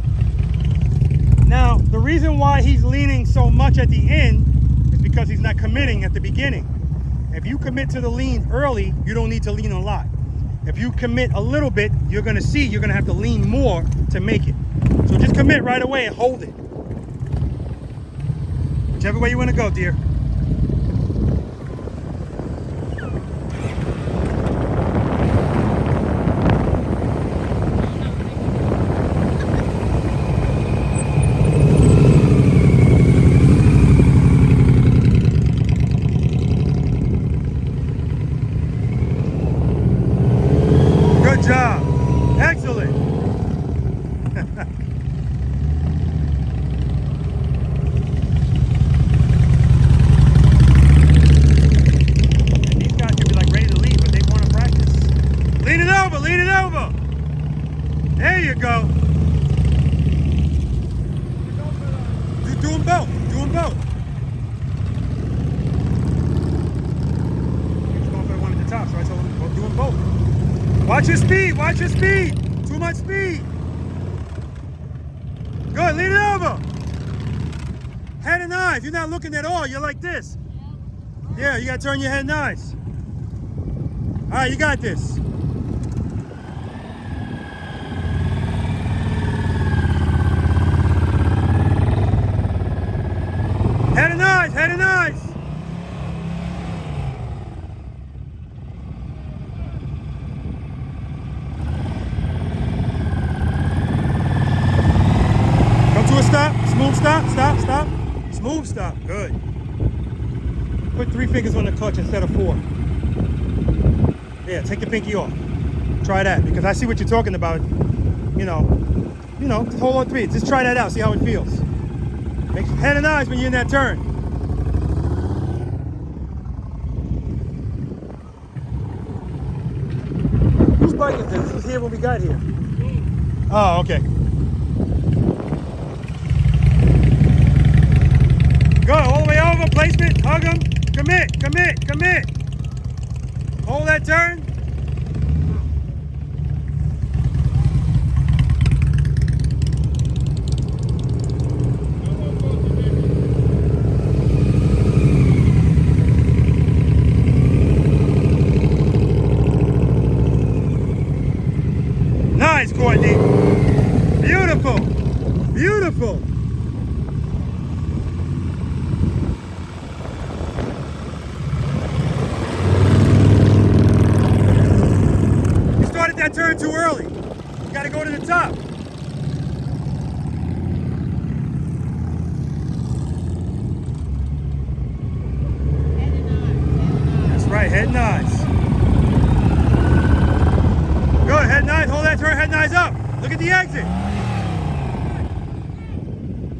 Now, the reason why he's leaning so much at the end is because he's not committing at the beginning. If you commit to the lean early, you don't need to lean a lot. If you commit a little bit, you're gonna have to lean more to make it. So just commit right away and hold it. Whichever way you want to go, dear. There you go. Do them both. Do them both. He was going for the one at the top, so I told him, well, do them both. Watch your speed. Watch your speed. Too much speed. Good. Lean it over. Head and eyes. You're not looking at all. You're like this. Yeah, you got to turn your head nice. All right, you got this. Head and eyes, head and eyes. Come to a stop. Smooth stop, stop, stop. Smooth stop, good. Put 3 fingers on the clutch instead of 4. Yeah, take the pinky off. Try that, because I see what you're talking about. You know, hold on 3. Just try that out, see how it feels. Make head and eyes when you're in that turn. Whose bike is this? This was here when we got here. Oh, okay. Go all the way over, placement, hug them, commit, commit, commit. Hold that turn. Nice, Courtney. Beautiful. Beautiful. You started that turn too early. You got to go to the top. That's right, head and eyes. Good, head and eyes, hold that turn, head and eyes up. Look at the exit.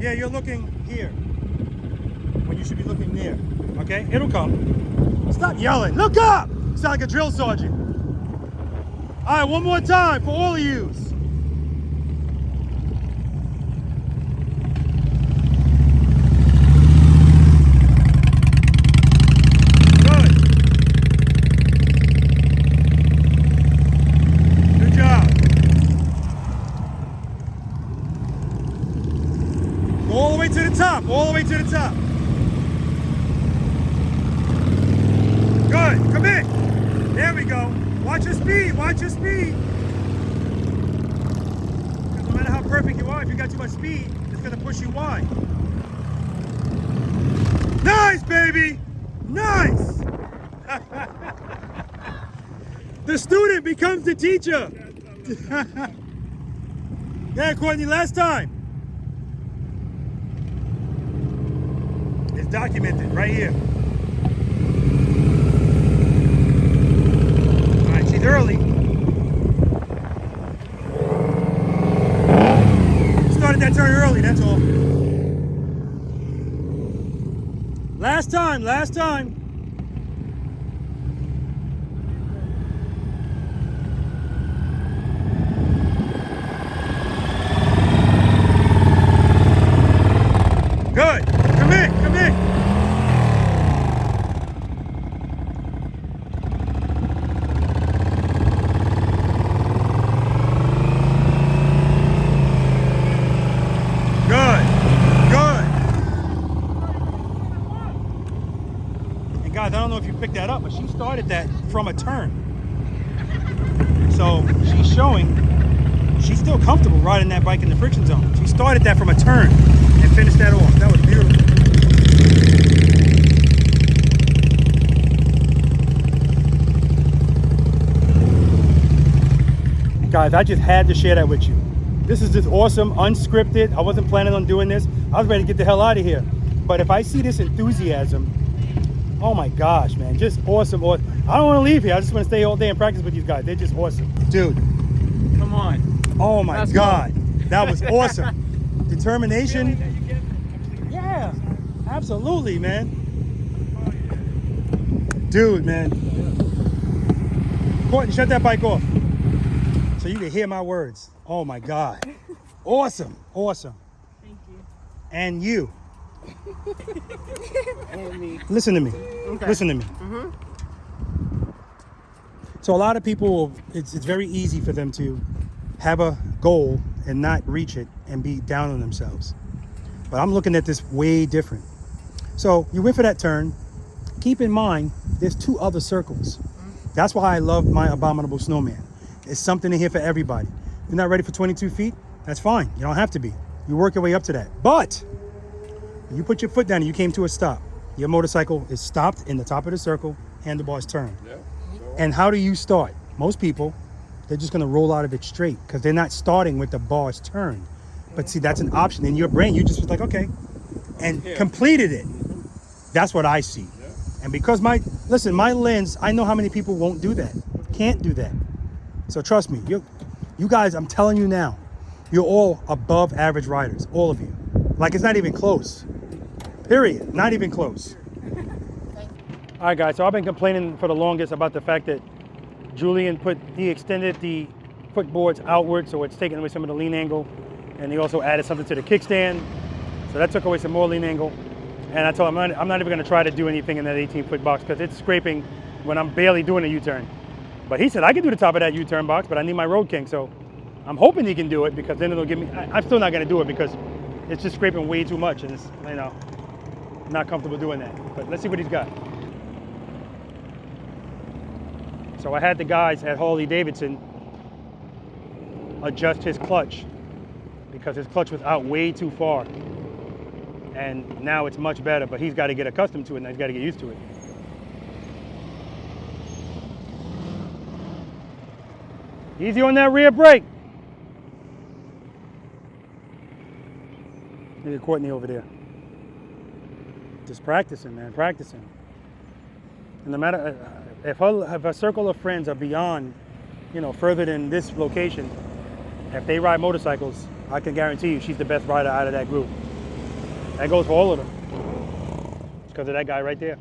Yeah, you're looking here when you should be looking there. Okay, it'll come. Stop yelling, look up! Sound like a drill sergeant. All right, one more time for all of yous. All the way to the top, all the way to the top. Good, commit. There we go. Watch your speed, watch your speed. Because no matter how perfect you are, if you got too much speed, it's going to push you wide. Nice, baby. Nice. The student becomes the teacher. Yeah, Courtney, last time. It's documented right here. All right, she's early. Started that turn early, that's all. Last time, last time. Good. Commit, commit. Good. Good. And guys, I don't know if you picked that up, but she started that from a turn. So she's showing she's still comfortable riding that bike in the friction zone. She started that from a turn and finished that off. That was beautiful. Guys, I just had to share that with you. This is just awesome, unscripted. I wasn't planning on doing this. I was ready to get the hell out of here. But if I see this enthusiasm, oh my gosh, man, just awesome. I don't want to leave here. I just want to stay all day and practice with these guys. They're just awesome. Dude. Come on. Oh my God. That was awesome. Determination. Yeah, absolutely, man. Dude, man. Courtney, shut that bike off. so you can hear my words. Oh my God. Awesome, awesome. Thank you. And you. And me. Listen to me. Okay. Listen to me. Mm-hmm. So a lot of people, it's very easy for them to have a goal and not reach it and be down on themselves. But I'm looking at this way different. So you went for that turn. Keep in mind, there's 2 other circles. That's why I love my abominable snowman. It's something in here for everybody. If you're not ready for 22 feet, that's fine. You don't have to be. You work your way up to that. But when you put your foot down and you came to a stop, your motorcycle is stopped in the top of the circle, handlebars turned. Yeah. And how do you start? Most people, they're just gonna roll out of it straight because they're not starting with the bars turned. But see, that's an option in your brain. You just was like, okay, and completed it. That's what I see. Yeah. And because my lens, I know how many people won't do that, can't do that. So trust me, you guys, I'm telling you now, you're all above average riders, all of you. Like it's not even close, period, not even close. All right, guys, so I've been complaining for the longest about the fact that Julian he extended the footboards outward, so it's taking away some of the lean angle. And he also added something to the kickstand. So that took away some more lean angle. And I told him I'm not even gonna try to do anything in that 18-foot box because it's scraping when I'm barely doing a U-turn. But he said, I can do the top of that U-turn box, but I need my Road King. So I'm hoping he can do it because then it'll give me, I'm still not gonna do it because it's just scraping way too much and it's, you know, not comfortable doing that. But let's see what he's got. So I had the guys at Harley Davidson adjust his clutch because his clutch was out way too far. And now it's much better, but he's got to get accustomed to it and he's got to get used to it. Easy on that rear brake. Look at Courtney over there. Just practicing, man, practicing. And no matter, if a circle of friends are beyond, you know, further than this location, if they ride motorcycles, I can guarantee you she's the best rider out of that group. That goes for all of them. It's because of that guy right there.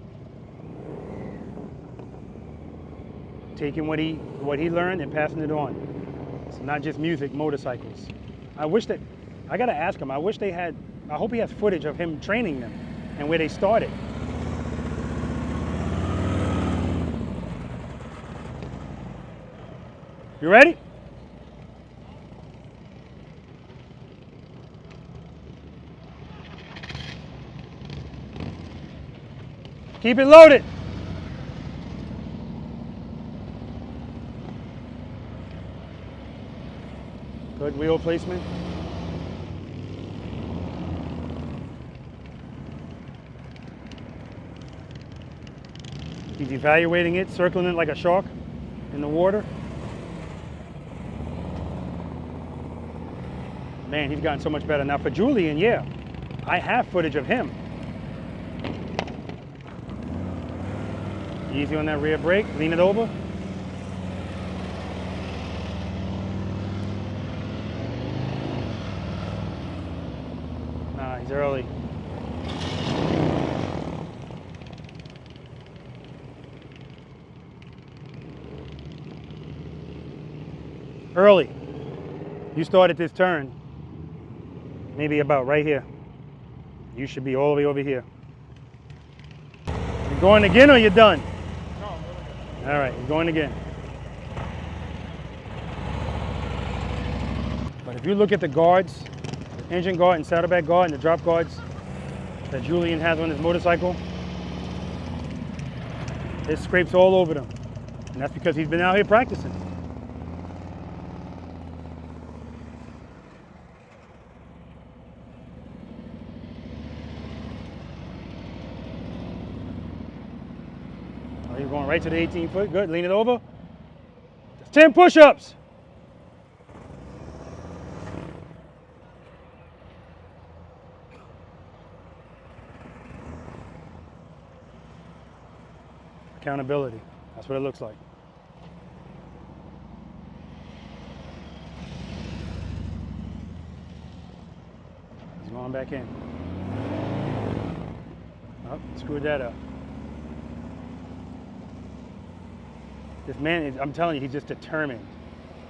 Taking what he learned and passing it on. It's not just music, motorcycles. I gotta ask him, I hope he has footage of him training them and where they started. You ready? Keep it loaded. Good wheel placement. He's evaluating it, circling it like a shark in the water. Man, he's gotten so much better. Now for Julian, yeah, I have footage of him. Easy on that rear brake, lean it over. Nah, he's early. Early. You started this turn, maybe about right here. You should be all the way over here. You going again or you're done? All right, you're going again. But if you look at the guards, the engine guard and saddlebag guard and the drop guards that Julian has on his motorcycle, it scrapes all over them. And that's because he's been out here practicing. You're going right to the 18 foot. Good. Lean it over. That's 10 push-ups. Accountability. That's what it looks like. He's going back in. Oh, screwed that up. This man is, I'm telling you, he's just determined.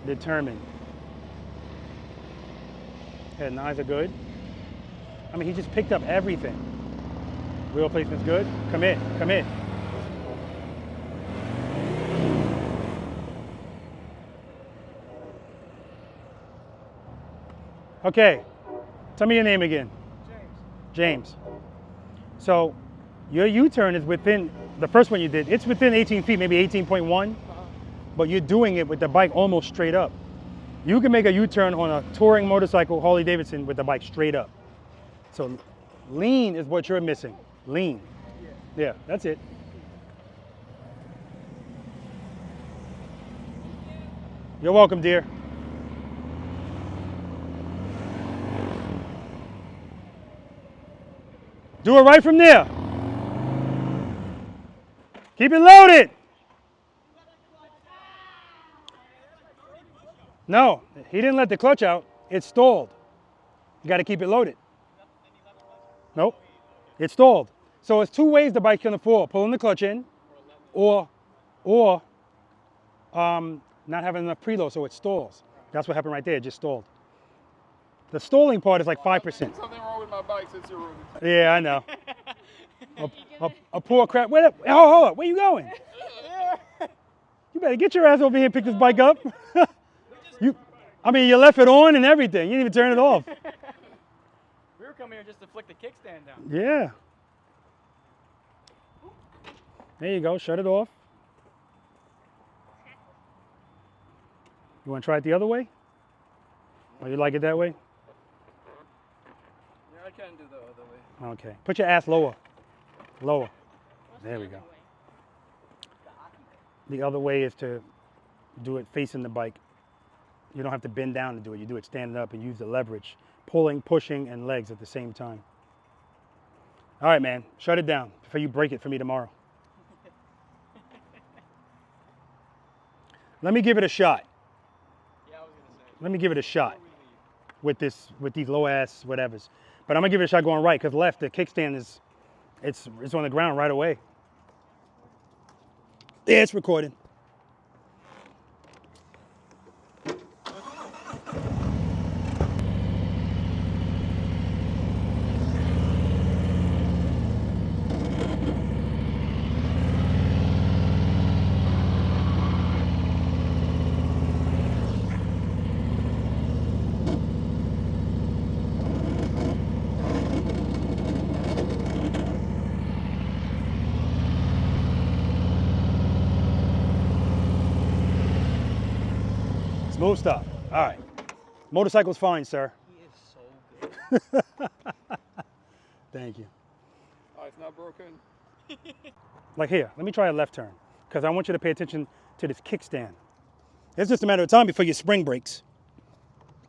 determined. Head and eyes are good. I mean, he just picked up everything. Wheel placement's good. Commit, commit. Okay, tell me your name again. James. So your U-turn is within, the first one you did, it's within 18 feet, maybe 18.1, but you're doing it with the bike almost straight up. You can make a U-turn on a touring motorcycle, Harley Davidson, with the bike straight up. So lean is what you're missing, lean. Yeah, that's it. You're welcome, dear. Do it right from there. Keep it loaded. No, he didn't let the clutch out. It stalled. You got to keep it loaded. Nope, it stalled. So it's two ways the bike's gonna fall: pulling the clutch in, or not having enough preload, so it stalls. That's what happened right there. It just stalled. The stalling part is like 5%. Something wrong with my bike since you're ruined. Yeah, I know. A poor crap. Wait up. Hold up. Where you going? You better get your ass over here and pick this bike up. I mean, you left it on and everything. You didn't even turn it off. We were coming here just to flick the kickstand down. Yeah. There you go. Shut it off. You want to try it the other way? Or you like it that way? Yeah, I can do the other way. Okay. Put your ass lower. Lower. There we go. The other way is to do it facing the bike. You don't have to bend down to do it. You do it standing up and use the leverage. Pulling, pushing, and legs at the same time. All right, man. Shut it down before you break it for me tomorrow. Let me give it a shot. Yeah, I was gonna say. Let me give it a shot with these low ass whatevers. But I'm gonna give it a shot going right, because left, the kickstand is, it's on the ground right away. Yeah, it's recording. Smooth stop. All right. Motorcycle's fine, sir. He is so good. Thank you. Oh, it's not broken. Like here, let me try a left turn, because I want you to pay attention to this kickstand. It's just a matter of time before your spring breaks,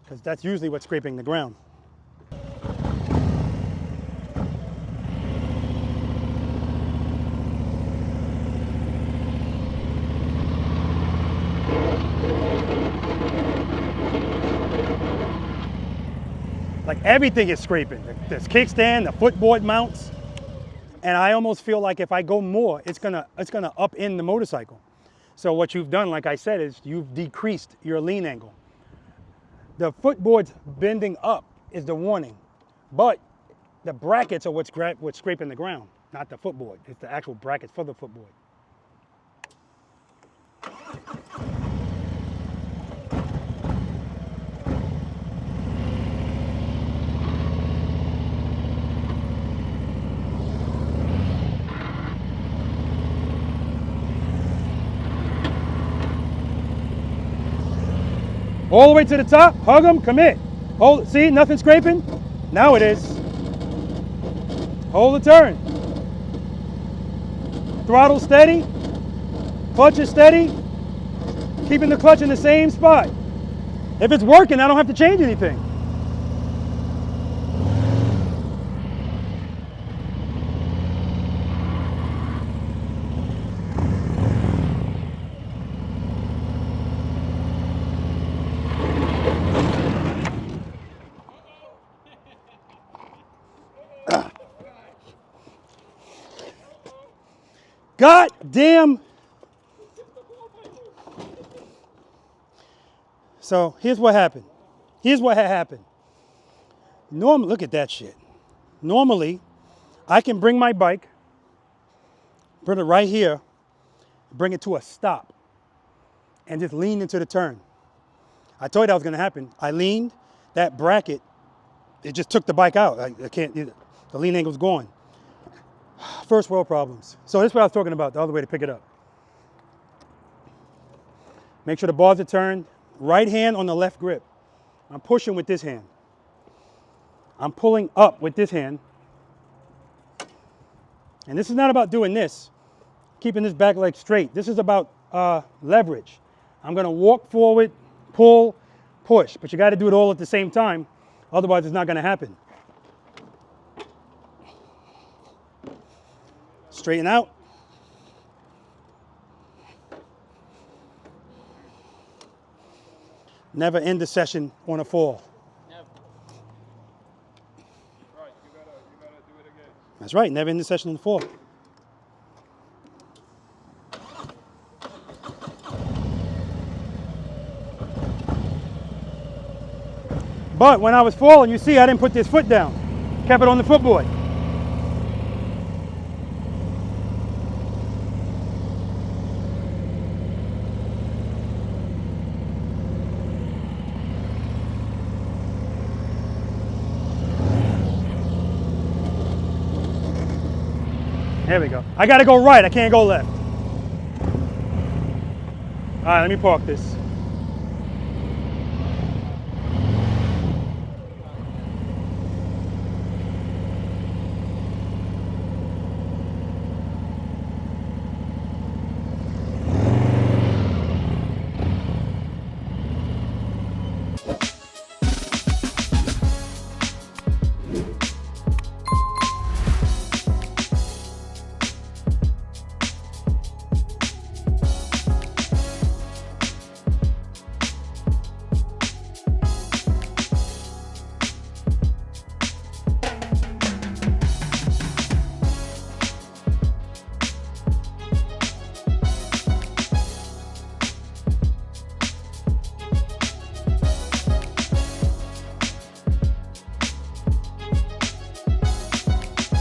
because that's usually what's scraping the ground. Like everything is scraping. This kickstand, the footboard mounts. And I almost feel like if I go more, it's gonna up in the motorcycle. So what you've done, like I said, is you've decreased your lean angle. The footboard's bending up is the warning, but the brackets are what's scraping the ground, not the footboard. It's the actual brackets for the footboard. All the way to the top, hug them, commit. Hold, see, nothing scraping? Now it is. Hold the turn. Throttle steady. Clutch is steady. Keeping the clutch in the same spot. If it's working, I don't have to change anything. God damn. So here's what happened. Here's what had happened. Look at that shit. Normally, I can bring my bike, bring it right here, bring it to a stop, and just lean into the turn. I told you that was gonna happen. I leaned, that bracket, it just took the bike out. I can't, the lean angle's gone. First world problems. So this is what I was talking about, the other way to pick it up. Make sure the bars are turned. Right hand on the left grip. I'm pushing with this hand. I'm pulling up with this hand. And this is not about doing this, keeping this back leg straight. This is about leverage. I'm gonna walk forward, pull, push, but you gotta do it all at the same time, otherwise it's not gonna happen. Straighten out. Never end the session on a fall. That's right, never end the session on a fall. But when I was falling, you see I didn't put this foot down. Kept it on the footboard. There we go. I gotta go right, I can't go left. All right, let me park this.